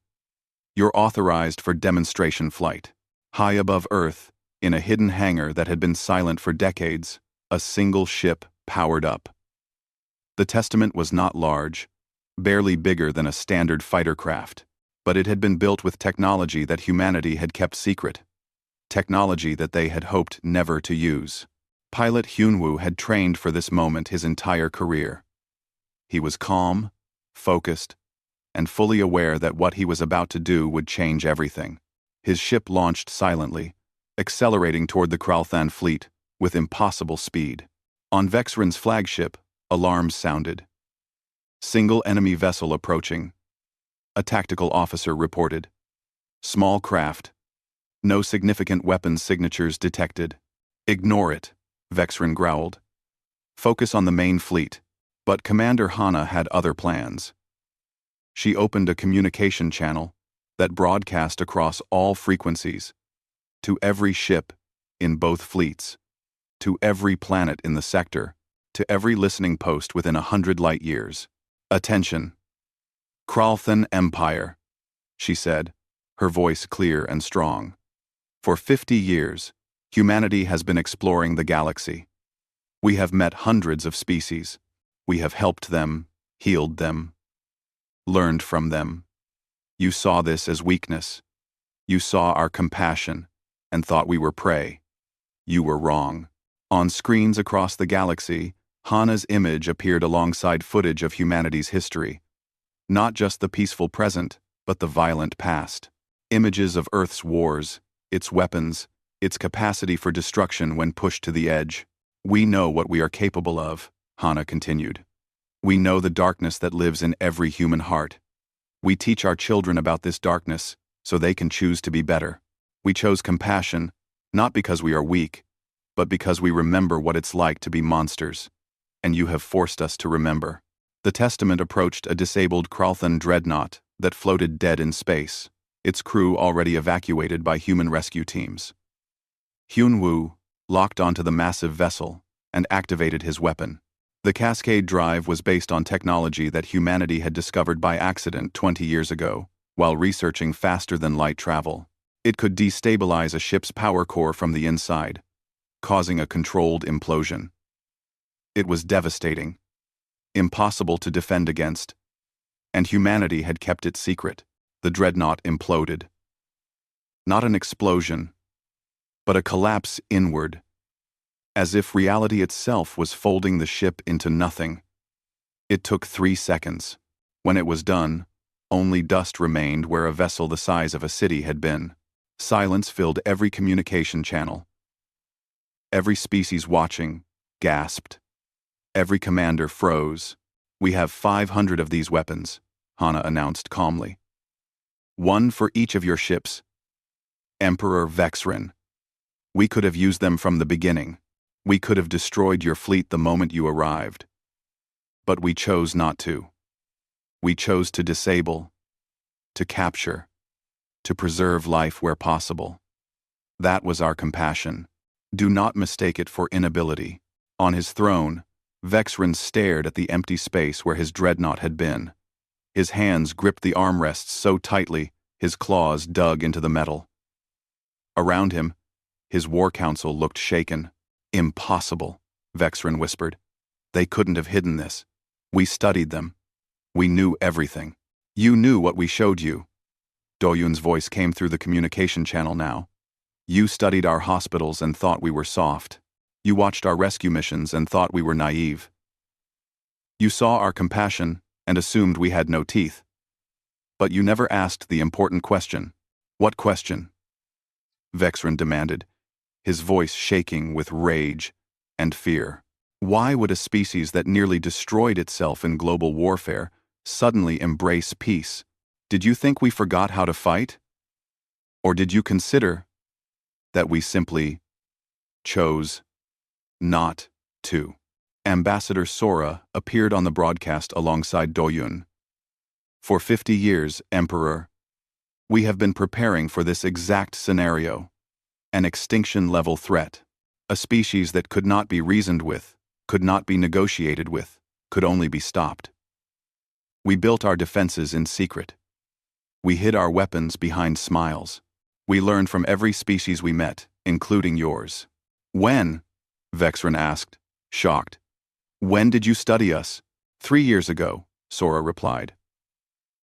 You're authorized for demonstration flight. High above Earth, in a hidden hangar that had been silent for decades, a single ship powered up. The testament was not large, barely bigger than a standard fighter craft, but it had been built with technology that humanity had kept secret. Technology that they had hoped never to use. Pilot Hyun-woo had trained for this moment his entire career. He was calm, focused, and fully aware that what he was about to do would change everything. His ship launched silently, accelerating toward the Kralthan fleet with impossible speed. On Vexren's flagship, alarms sounded. Single enemy vessel approaching. A tactical officer reported. Small craft. No significant weapons signatures detected. Ignore it, Vexren growled. Focus on the main fleet. But Commander Hana had other plans. She opened a communication channel that broadcast across all frequencies, to every ship in both fleets, to every planet in the sector, to every listening post within 100 light years. Attention. Kralthan Empire, she said, her voice clear and strong. For 50 years, humanity has been exploring the galaxy. We have met hundreds of species. We have helped them, healed them, learned from them. You saw this as weakness. You saw our compassion and thought we were prey. You were wrong. On screens across the galaxy, Hana's image appeared alongside footage of humanity's history. Not just the peaceful present, but the violent past. Images of Earth's wars, its weapons, its capacity for destruction when pushed to the edge. We know what we are capable of, Hana continued. We know the darkness that lives in every human heart. We teach our children about this darkness so they can choose to be better. We chose compassion, not because we are weak, but because we remember what it's like to be monsters. And you have forced us to remember. The testament approached a disabled Kralthan dreadnought that floated dead in space, its crew already evacuated by human rescue teams. Hyun-woo locked onto the massive vessel and activated his weapon. The Cascade drive was based on technology that humanity had discovered by accident 20 years ago, while researching faster-than-light travel. It could destabilize a ship's power core from the inside, causing a controlled implosion. It was devastating, impossible to defend against, and humanity had kept it secret. The dreadnought imploded. Not an explosion, but a collapse inward, as if reality itself was folding the ship into nothing. It took 3 seconds. When it was done, only dust remained where a vessel the size of a city had been. Silence filled every communication channel. Every species watching gasped. Every commander froze. We have 500 of these weapons, Hana announced calmly. 1 for each of your ships. Emperor Vexren. We could have used them from the beginning. We could have destroyed your fleet the moment you arrived. But we chose not to. We chose to disable, to capture, to preserve life where possible. That was our compassion. Do not mistake it for inability. On his throne, Vexren stared at the empty space where his dreadnought had been. His hands gripped the armrests so tightly, his claws dug into the metal. Around him, his war council looked shaken. Impossible, Vexren whispered. They couldn't have hidden this. We studied them. We knew everything. You knew what we showed you. Doyun's voice came through the communication channel now. You studied our hospitals and thought we were soft. You watched our rescue missions and thought we were naive. You saw our compassion and assumed we had no teeth. But you never asked the important question. What question? Vexren demanded, his voice shaking with rage and fear. Why would a species that nearly destroyed itself in global warfare suddenly embrace peace? Did you think we forgot how to fight? Or did you consider that we simply chose not to? Ambassador Sora appeared on the broadcast alongside Doyun. For 50 years, Emperor, we have been preparing for this exact scenario. An extinction-level threat. A species that could not be reasoned with, could not be negotiated with, could only be stopped. We built our defenses in secret. We hid our weapons behind smiles. We learned from every species we met, including yours. When? Vexren asked, shocked. When did you study us? 3 years ago, Sora replied.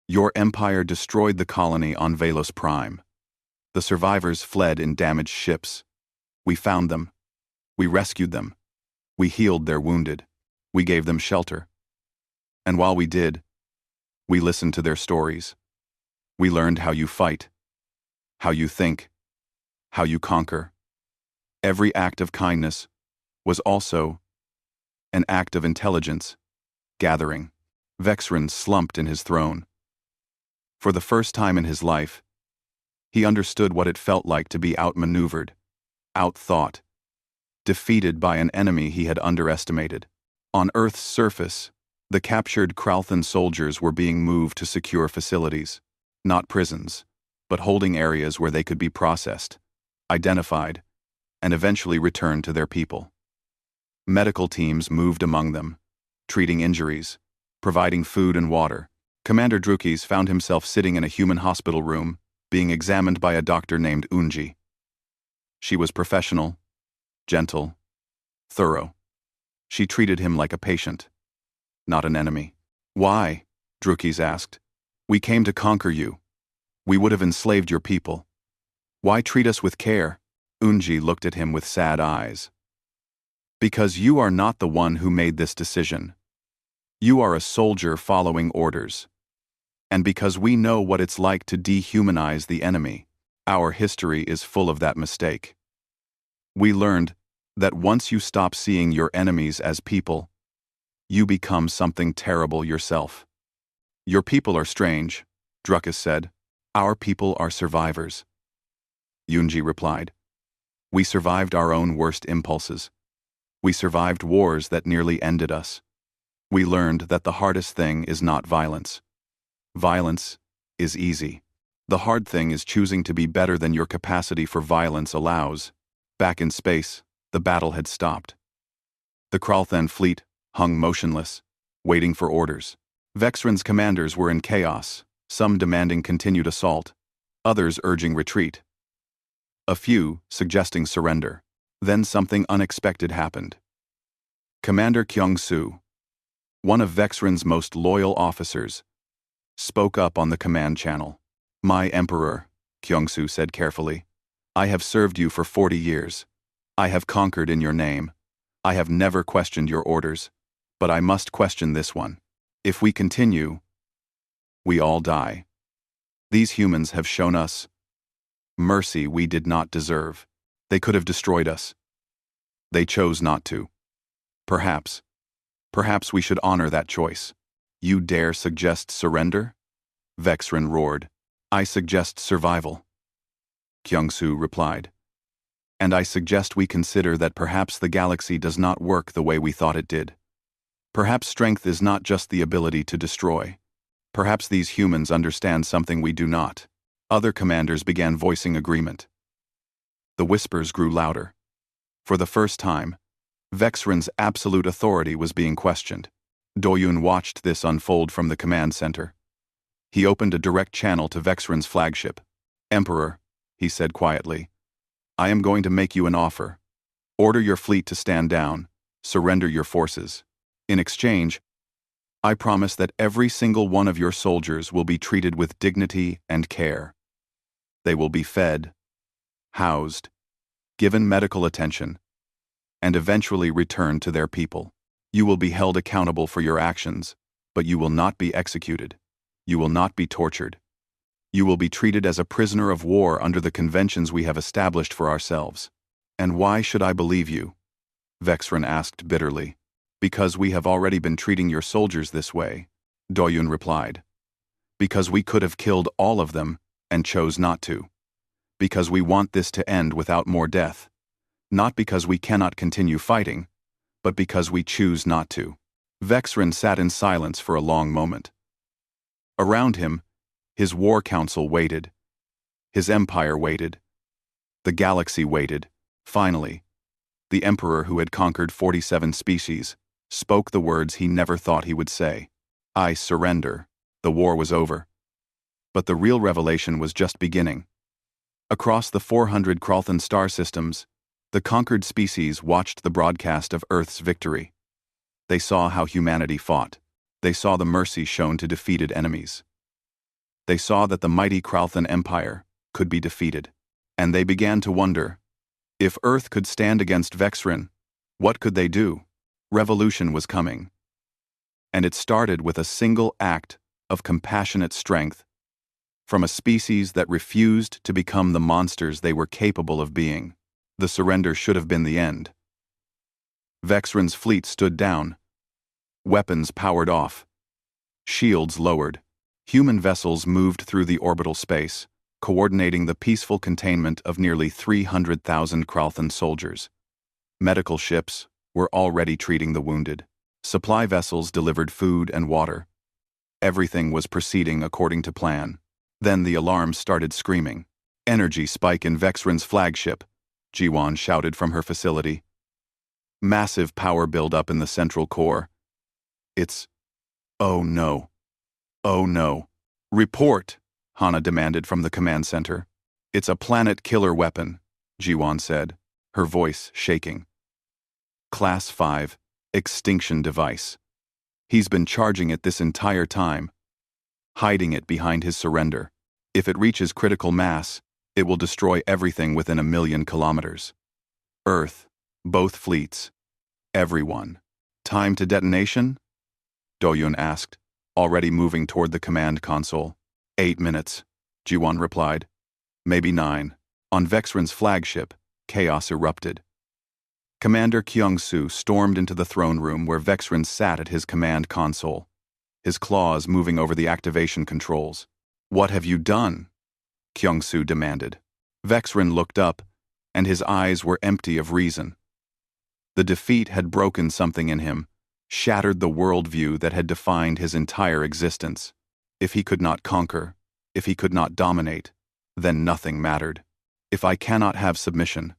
Your empire destroyed the colony on Velos Prime. The survivors fled in damaged ships. We found them. We rescued them. We healed their wounded. We gave them shelter. And while we did, we listened to their stories. We learned how you fight, how you think, how you conquer. Every act of kindness was also an act of intelligence, gathering. Vexren slumped in his throne. For the first time in his life, he understood what it felt like to be outmaneuvered, outthought, defeated by an enemy he had underestimated. On Earth's surface, the captured Kralthan soldiers were being moved to secure facilities, not prisons, but holding areas where they could be processed, identified, and eventually returned to their people. Medical teams moved among them, treating injuries, providing food and water. Commander Drukes found himself sitting in a human hospital room, being examined by a doctor named Unji. She was professional, gentle, thorough. She treated him like a patient, not an enemy. Why? Drukes asked. We came to conquer you. We would have enslaved your people. Why treat us with care? Unji looked at him with sad eyes. Because you are not the one who made this decision. You are a soldier following orders. And because we know what it's like to dehumanize the enemy, our history is full of that mistake. We learned that once you stop seeing your enemies as people, you become something terrible yourself. Your people are strange, Drukes said. Our people are survivors. Unji replied. We survived our own worst impulses. We survived wars that nearly ended us. We learned that the hardest thing is not violence. Violence is easy. The hard thing is choosing to be better than your capacity for violence allows. Back in space, the battle had stopped. The Kralthan fleet hung motionless, waiting for orders. Vexren's commanders were in chaos, some demanding continued assault, others urging retreat. A few suggesting surrender. Then something unexpected happened. Commander Kyung-Soo, one of Vexren's most loyal officers, spoke up on the command channel. My Emperor, Kyung-Soo said carefully, I have served you for 40 years. I have conquered in your name. I have never questioned your orders, but I must question this one. If we continue, we all die. These humans have shown us mercy we did not deserve. They could have destroyed us. They chose not to. Perhaps we should honor that choice. You dare suggest surrender? Vexren roared. I suggest survival. Kyung-Soo replied. And I suggest we consider that perhaps the galaxy does not work the way we thought it did. Perhaps strength is not just the ability to destroy. Perhaps these humans understand something we do not. Other commanders began voicing agreement. The whispers grew louder. For the first time, Vexren's absolute authority was being questioned. Doyun watched this unfold from the command center. He opened a direct channel to Vexren's flagship. Emperor, he said quietly, I am going to make you an offer. Order your fleet to stand down, surrender your forces. In exchange, I promise that every single one of your soldiers will be treated with dignity and care. They will be fed, housed, given medical attention, and eventually returned to their people. You will be held accountable for your actions, but you will not be executed. You will not be tortured. You will be treated as a prisoner of war under the conventions we have established for ourselves. And why should I believe you? Vexren asked bitterly. Because we have already been treating your soldiers this way, Doyun replied. Because we could have killed all of them and chose not to. Because we want this to end without more death. Not because we cannot continue fighting, but because we choose not to. Vexren sat in silence for a long moment. Around him, his war council waited. His empire waited. The galaxy waited. Finally, the emperor who had conquered 47 species, spoke the words he never thought he would say. I surrender. The war was over. But the real revelation was just beginning. Across the 400 Kralthan star systems, the conquered species watched the broadcast of Earth's victory. They saw how humanity fought. They saw the mercy shown to defeated enemies. They saw that the mighty Kralthan Empire could be defeated. And they began to wonder, if Earth could stand against Vexrin, what could they do? Revolution was coming. And it started with a single act of compassionate strength from a species that refused to become the monsters they were capable of being. The surrender should have been the end. Vexrin's fleet stood down. Weapons powered off. Shields lowered. Human vessels moved through the orbital space, coordinating the peaceful containment of nearly 300,000 Kralthan soldiers. Medical ships were already treating the wounded. Supply vessels delivered food and water. Everything was proceeding according to plan. Then the alarms started screaming. Energy spike in Vexrin's flagship, Jiwan shouted from her facility. Massive power buildup in the central core. It's... Oh no. Oh no. Report, Hana demanded from the command center. It's a planet-killer weapon, Jiwan said, her voice shaking. Class 5, extinction device. He's been charging it this entire time, hiding it behind his surrender. If it reaches critical mass, it will destroy everything within 1,000,000 kilometers. Earth, both fleets, everyone. Time to detonation? Doyun asked, already moving toward the command console. 8 minutes, Jiwan replied. Maybe 9. On Vexrin's flagship, chaos erupted. Commander Kyung-Soo stormed into the throne room where Vexrin sat at his command console, his claws moving over the activation controls. What have you done? Kyung-Soo demanded. Vexrin looked up, and his eyes were empty of reason. The defeat had broken something in him, shattered the worldview that had defined his entire existence. If he could not conquer, if he could not dominate, then nothing mattered. If I cannot have submission,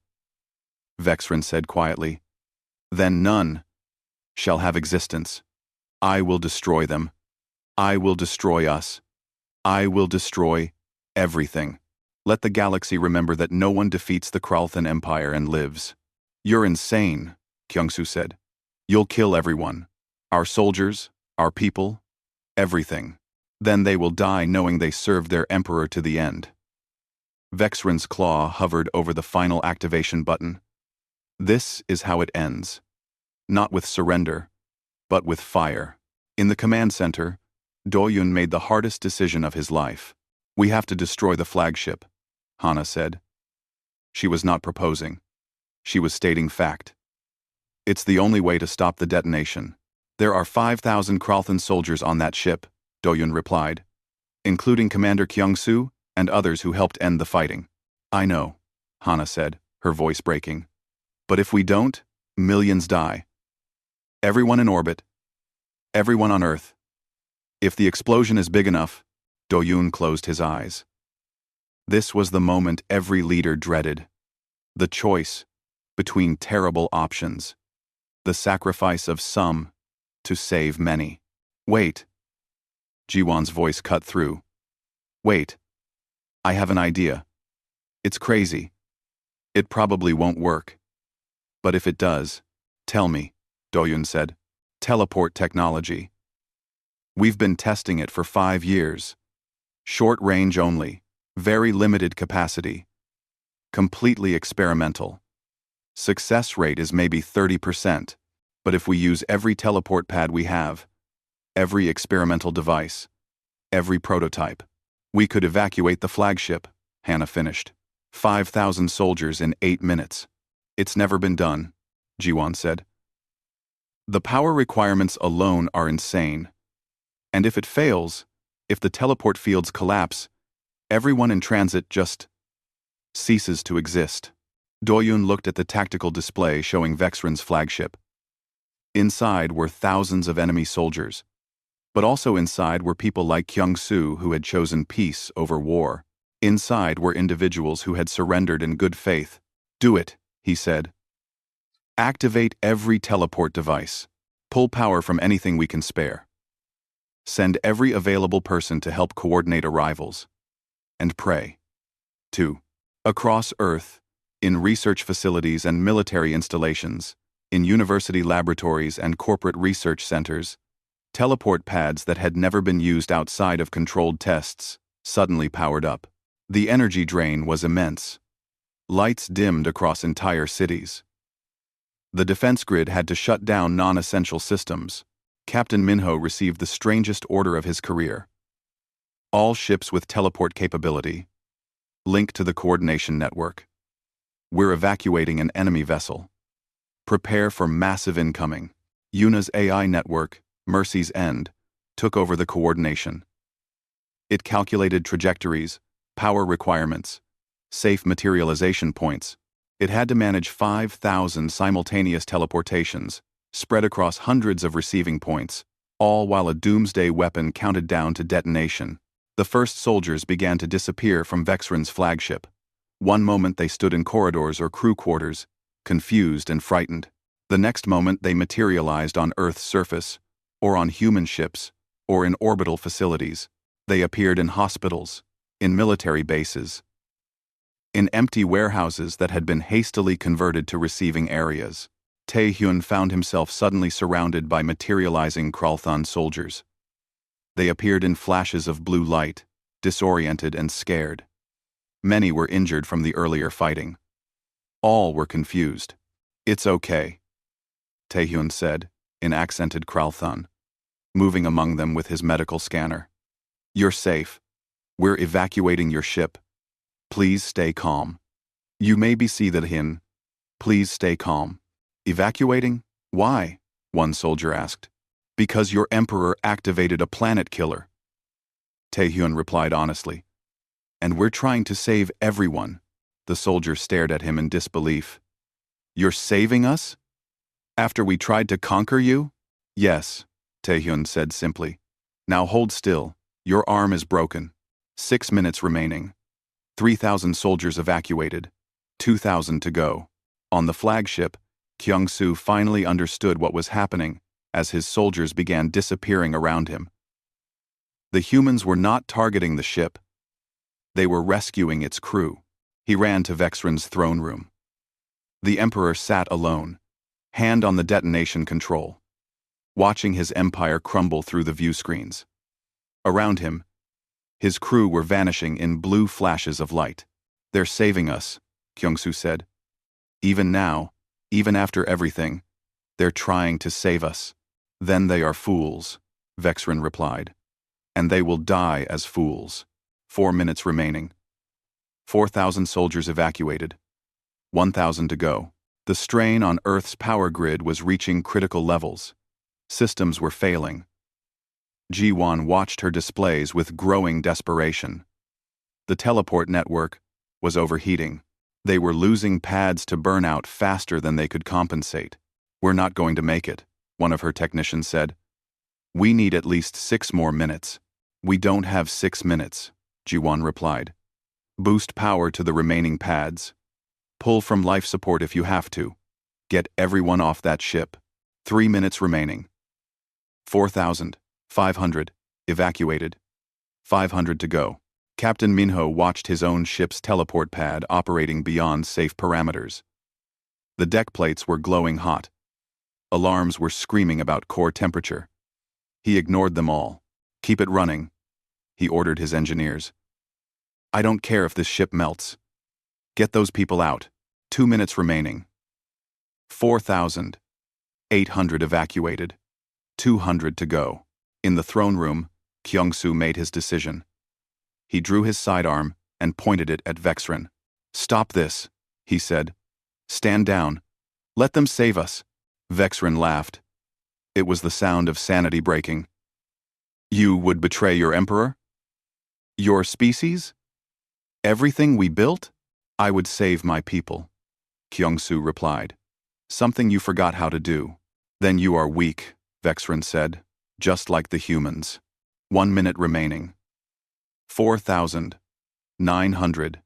Vexrin said quietly, then none shall have existence. I will destroy them. I will destroy us. I will destroy everything. Let the galaxy remember that no one defeats the Kralthan Empire and lives. You're insane, Kyung-Soo said. You'll kill everyone. Our soldiers, our people, everything. Then they will die knowing they served their emperor to the end. Vexrin's claw hovered over the final activation button. This is how it ends. Not with surrender, but with fire. In the command center, Doyun made the hardest decision of his life. We have to destroy the flagship, Hana said. She was not proposing. She was stating fact. It's the only way to stop the detonation. There are 5,000 Kralthan soldiers on that ship, Doyun replied, including Commander Kyung-Soo and others who helped end the fighting. I know, Hana said, her voice breaking. But if we don't, millions die. Everyone in orbit. Everyone on Earth. If the explosion is big enough, Doyun closed his eyes. This was the moment every leader dreaded. The choice between terrible options. The sacrifice of some to save many. Wait. Jiwan's voice cut through. Wait. I have an idea. It's crazy. It probably won't work. But if it does, tell me, Doyun said. Teleport technology. We've been testing it for 5 years. Short range only, very limited capacity. Completely experimental. Success rate is maybe 30%, but if we use every teleport pad we have, every experimental device, every prototype, we could evacuate the flagship, Hana finished. 5,000 soldiers in 8 minutes. It's never been done, Jiwan said. The power requirements alone are insane. And if it fails, if the teleport fields collapse, everyone in transit just ceases to exist. Doyun looked at the tactical display showing Vexrin's flagship. Inside were thousands of enemy soldiers, but also inside were people like Kyung-Soo who had chosen peace over war. Inside were individuals who had surrendered in good faith. Do it, he said. Activate every teleport device. Pull power from anything we can spare. Send every available person to help coordinate arrivals. And pray. 2. Across Earth, in research facilities and military installations, in university laboratories and corporate research centers, teleport pads that had never been used outside of controlled tests suddenly powered up. The energy drain was immense. Lights dimmed across entire cities. The defense grid had to shut down non-essential systems. Captain Minho received the strangest order of his career. All ships with teleport capability. Link to the coordination network. We're evacuating an enemy vessel. Prepare for massive incoming. Yuna's AI network, Mercy's End, took over the coordination. It calculated trajectories, power requirements, safe materialization points. It had to manage 5,000 simultaneous teleportations, spread across hundreds of receiving points, all while a doomsday weapon counted down to detonation. The first soldiers began to disappear from Vexren's flagship. One moment they stood in corridors or crew quarters, confused and frightened. The next moment they materialized on Earth's surface, or on human ships, or in orbital facilities. They appeared in hospitals, in military bases, in empty warehouses that had been hastily converted to receiving areas. Taehyun found himself suddenly surrounded by materializing Kralthon soldiers. They appeared in flashes of blue light, disoriented and scared. Many were injured from the earlier fighting. All were confused. "It's okay," Taehyun said, in accented Kralthon, moving among them with his medical scanner. "You're safe. We're evacuating your ship. Please stay calm. You may be seethed in. Please stay calm." "Evacuating? Why?" one soldier asked. "Because your emperor activated a planet killer," Taehyun replied honestly. "And we're trying to save everyone." The soldier stared at him in disbelief. "You're saving us? After we tried to conquer you?" "Yes," Taehyun said simply. "Now hold still. Your arm is broken. 6 minutes remaining. 3,000 soldiers evacuated. 2,000 to go." On the flagship, Kyung-soo finally understood what was happening as his soldiers began disappearing around him. The humans were not targeting the ship. They were rescuing its crew. He ran to Vexren's throne room. The Emperor sat alone, hand on the detonation control, watching his empire crumble through the view screens. Around him, his crew were vanishing in blue flashes of light. "They're saving us," Kyung-soo said. "Even now, even after everything, they're trying to save us." "Then they are fools," Vexren replied. "And they will die as fools." 4 minutes remaining. 4,000 soldiers evacuated. 1,000 to go. The strain on Earth's power grid was reaching critical levels. Systems were failing. Ji-won watched her displays with growing desperation. The teleport network was overheating. They were losing pads to burnout faster than they could compensate. "We're not going to make it," one of her technicians said. "We need at least 6 more minutes." "We don't have 6 minutes," Ji-won replied. "Boost power to the remaining pads. Pull from life support if you have to. Get everyone off that ship. 3 minutes remaining. 4,500 evacuated. 500 to go." Captain Minho watched his own ship's teleport pad operating beyond safe parameters. The deck plates were glowing hot. Alarms were screaming about core temperature. He ignored them all. "Keep it running," he ordered his engineers. "I don't care if this ship melts. Get those people out. 2 minutes remaining. 4,800 evacuated. 200 to go." In the throne room, Kyung-soo made his decision. He drew his sidearm and pointed it at Vexren. "Stop this," he said. "Stand down. Let them save us." Vexren laughed. It was the sound of sanity breaking. "You would betray your emperor? Your species? Everything we built?" "I would save my people," Kyung-soo replied. "Something you forgot how to do." "Then you are weak," Vexren said, "just like the humans." 1 minute remaining. 4,900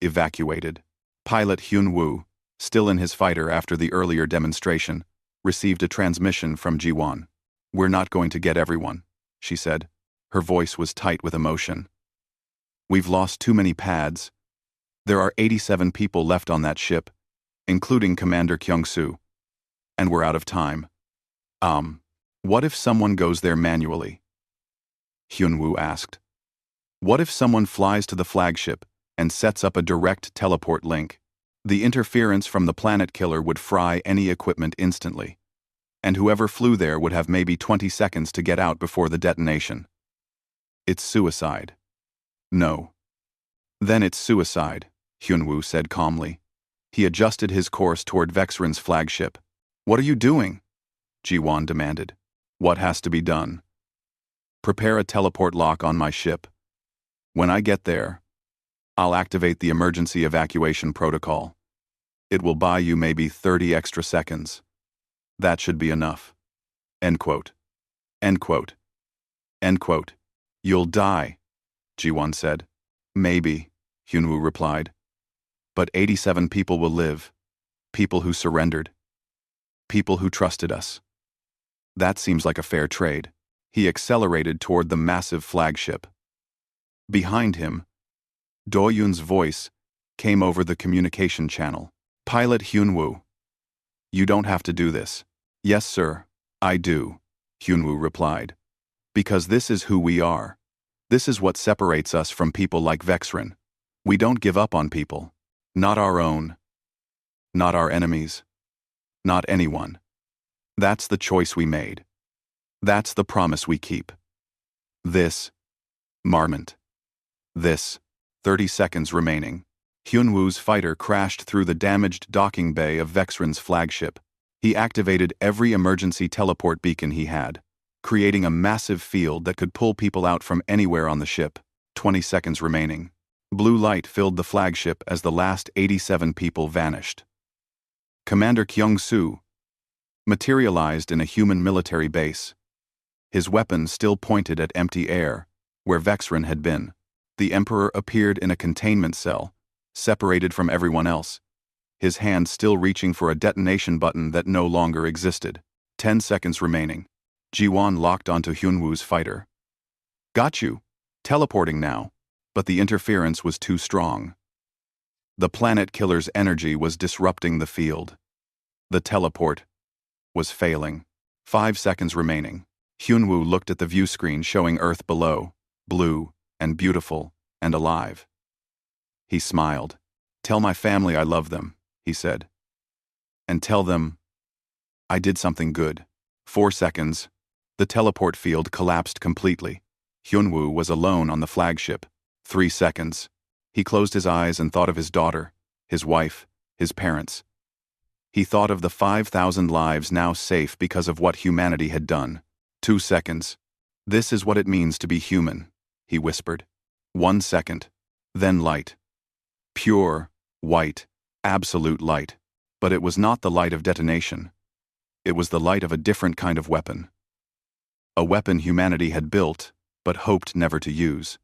evacuated. Pilot Hyun-woo, still in his fighter after the earlier demonstration, received a transmission from Ji-won. "We're not going to get everyone," she said. Her voice was tight with emotion. "We've lost too many pads. There are 87 people left on that ship, including Commander Kyung-soo. And we're out of time." What if someone goes there manually?" Hyun-woo asked. "What if someone flies to the flagship and sets up a direct teleport link? The interference from the planet killer would fry any equipment instantly, and whoever flew there would have maybe 20 seconds to get out before the detonation. It's suicide." "No." "Then it's suicide," Hyun-woo said calmly. He adjusted his course toward Vexren's flagship. "What are you doing?" Ji-won demanded. "What has to be done? Prepare a teleport lock on my ship. When I get there, I'll activate the emergency evacuation protocol. It will buy you maybe 30 extra seconds. That should be enough." End quote. End quote. End quote. "You'll die," Ji-won said. "Maybe," Hyun-woo replied. "But 87 people will live. People who surrendered. People who trusted us. That seems like a fair trade." He accelerated toward the massive flagship. Behind him, Do-yoon's voice came over the communication channel. "Pilot Hyun-woo, you don't have to do this." "Yes, sir, I do," Hyun-woo replied. "Because this is who we are. This is what separates us from people like Vexren. We don't give up on people. Not our own. Not our enemies. Not anyone. That's the choice we made. That's the promise we keep. This moment. This 30 seconds remaining." Hyun-woo's fighter crashed through the damaged docking bay of Vexren's flagship. He activated every emergency teleport beacon he had, creating a massive field that could pull people out from anywhere on the ship. 20 seconds remaining. Blue light filled the flagship as the last 87 people vanished. Commander Kyung-soo materialized in a human military base. His weapon still pointed at empty air, where Vexren had been. The Emperor appeared in a containment cell, separated from everyone else, his hand still reaching for a detonation button that no longer existed. 10 seconds remaining. Ji-won locked onto Hyun-woo's fighter. "Got you. Teleporting now." But the interference was too strong. The planet killer's energy was disrupting the field. The teleport was failing. 5 seconds remaining. Hyun-woo looked at the view screen showing Earth below, blue and beautiful and alive. He smiled. "Tell my family I love them," he said. "And tell them I did something good." 4 seconds. The teleport field collapsed completely. Hyun-woo was alone on the flagship. 3 seconds. He closed his eyes and thought of his daughter, his wife, his parents. He thought of the 5,000 lives now safe because of what humanity had done. 2 seconds. "This is what it means to be human," he whispered. 1 second. Then light. Pure, white, absolute light. But it was not the light of detonation. It was the light of a different kind of weapon. A weapon humanity had built, but hoped never to use.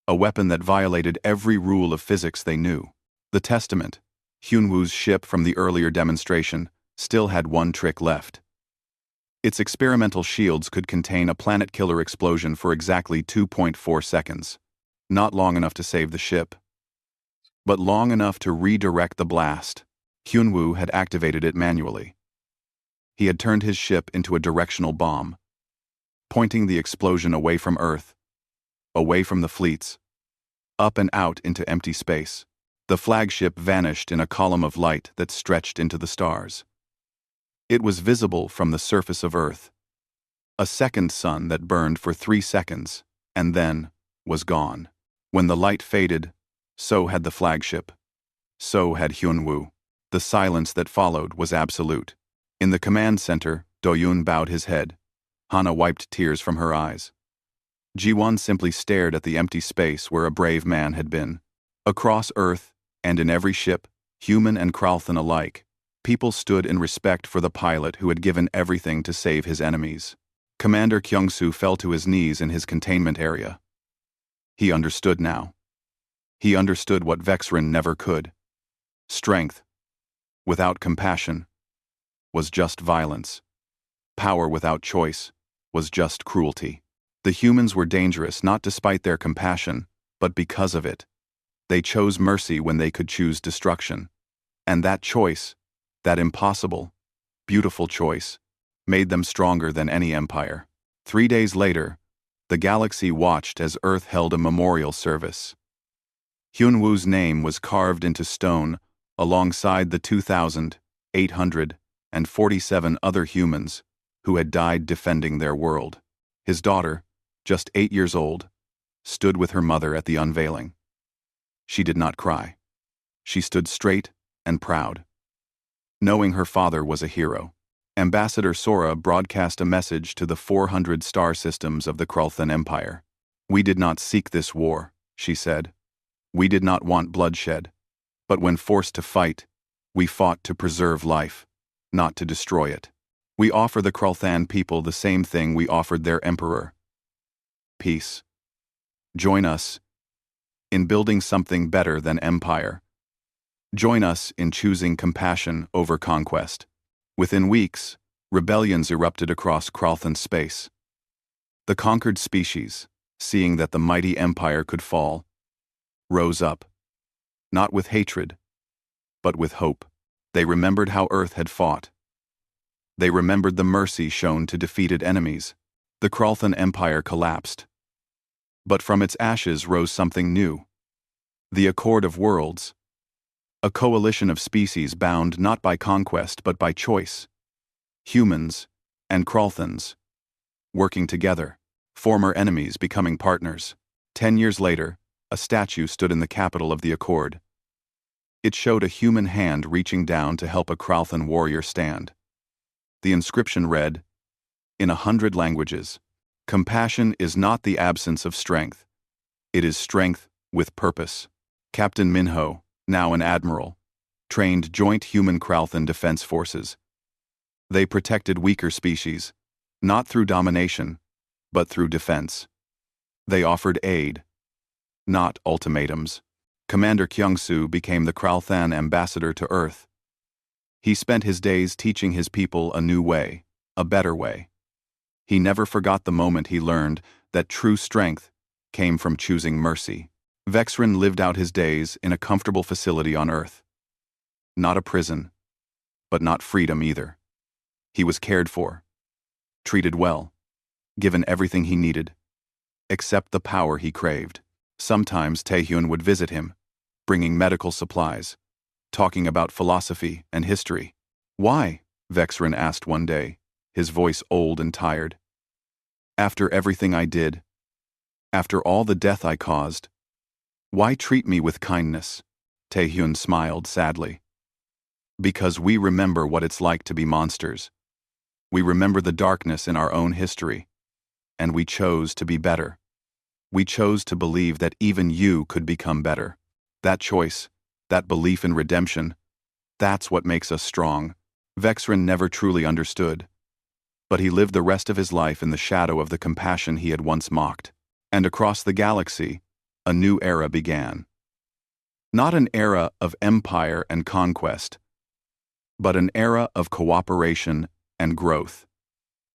A weapon that violated every rule of physics they knew. The Testament, Hyun-woo's ship from the earlier demonstration, still had one trick left. Its experimental shields could contain a planet-killer explosion for exactly 2.4 seconds. Not long enough to save the ship, but long enough to redirect the blast. Hyun-woo had activated it manually. He had turned his ship into a directional bomb, pointing the explosion away from Earth, away from the fleets, up and out into empty space. The flagship vanished in a column of light that stretched into the stars. It was visible from the surface of Earth. A second sun that burned for 3 seconds, and then was gone. When the light faded, so had the flagship. So had Hyun-woo. The silence that followed was absolute. In the command center, Do-yoon bowed his head. Hana wiped tears from her eyes. Ji-won simply stared at the empty space where a brave man had been. Across Earth, and in every ship, human and Kralthan alike, people stood in respect for the pilot who had given everything to save his enemies. Commander Kyung-soo fell to his knees in his containment area. He understood now. He understood what Vexren never could. Strength, without compassion, was just violence. Power without choice was just cruelty. The humans were dangerous not despite their compassion, but because of it. They chose mercy when they could choose destruction. And that choice, that impossible, beautiful choice, made them stronger than any empire. 3 days later, the galaxy watched as Earth held a memorial service. Hyunwoo's name was carved into stone alongside the 2,847 other humans who had died defending their world. His daughter, just 8 years old, stood with her mother at the unveiling. She did not cry. She stood straight and proud, knowing her father was a hero. Ambassador Sora broadcast a message to the 400 star systems of the Krulthan Empire. "We did not seek this war," she said. "We did not want bloodshed. But when forced to fight, we fought to preserve life, not to destroy it. We offer the Krulthan people the same thing we offered their emperor: peace. Join us in building something better than empire. Join us in choosing compassion over conquest." Within weeks, rebellions erupted across Krulthan space. The conquered species, seeing that the mighty empire could fall, rose up, not with hatred, but with hope. They remembered how Earth had fought. They remembered the mercy shown to defeated enemies. The Krulthan Empire collapsed. But from its ashes rose something new: the Accord of Worlds, a coalition of species bound not by conquest but by choice. Humans and Krulthans, working together, former enemies becoming partners. 10 years later, a statue stood in the capital of the Accord. It showed a human hand reaching down to help a Krulthan warrior stand. The inscription read, in 100 languages, "Compassion is not the absence of strength. It is strength with purpose." Captain Minho, now an admiral, trained joint human Krulthan defense forces. They protected weaker species, not through domination, but through defense. They offered aid, not ultimatums. Commander Kyungsoo became the Krulthan ambassador to Earth. He spent his days teaching his people a new way, a better way. He never forgot the moment he learned that true strength came from choosing mercy. Vexrin lived out his days in a comfortable facility on Earth. Not a prison, but not freedom either. He was cared for, treated well, given everything he needed, except the power he craved. Sometimes Taehyun would visit him, bringing medical supplies, talking about philosophy and history. "Why?" Vexrin asked one day, his voice old and tired. "After everything I did, after all the death I caused, why treat me with kindness?" Taehyun smiled sadly. "Because we remember what it's like to be monsters. We remember the darkness in our own history, and we chose to be better. We chose to believe that even you could become better. That choice, that belief in redemption, that's what makes us strong." Vexrin never truly understood, but he lived the rest of his life in the shadow of the compassion he had once mocked. And across the galaxy, a new era began. Not an era of empire and conquest, but an era of cooperation and growth.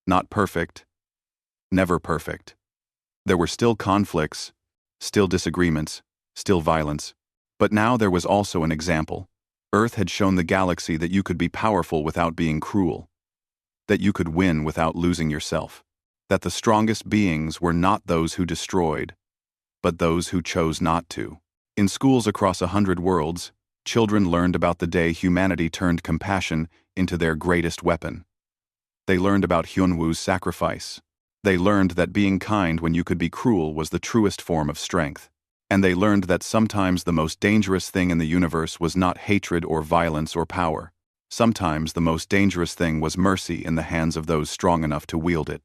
Not perfect, never perfect. There were still conflicts, still disagreements, still violence. But now there was also an example. Earth had shown the galaxy that you could be powerful without being cruel, that you could win without losing yourself, that the strongest beings were not those who destroyed, but those who chose not to. In schools across 100 worlds, children learned about the day humanity turned compassion into their greatest weapon. They learned about Hyunwoo's sacrifice. They learned that being kind when you could be cruel was the truest form of strength. And they learned that sometimes the most dangerous thing in the universe was not hatred or violence or power. Sometimes the most dangerous thing was mercy in the hands of those strong enough to wield it.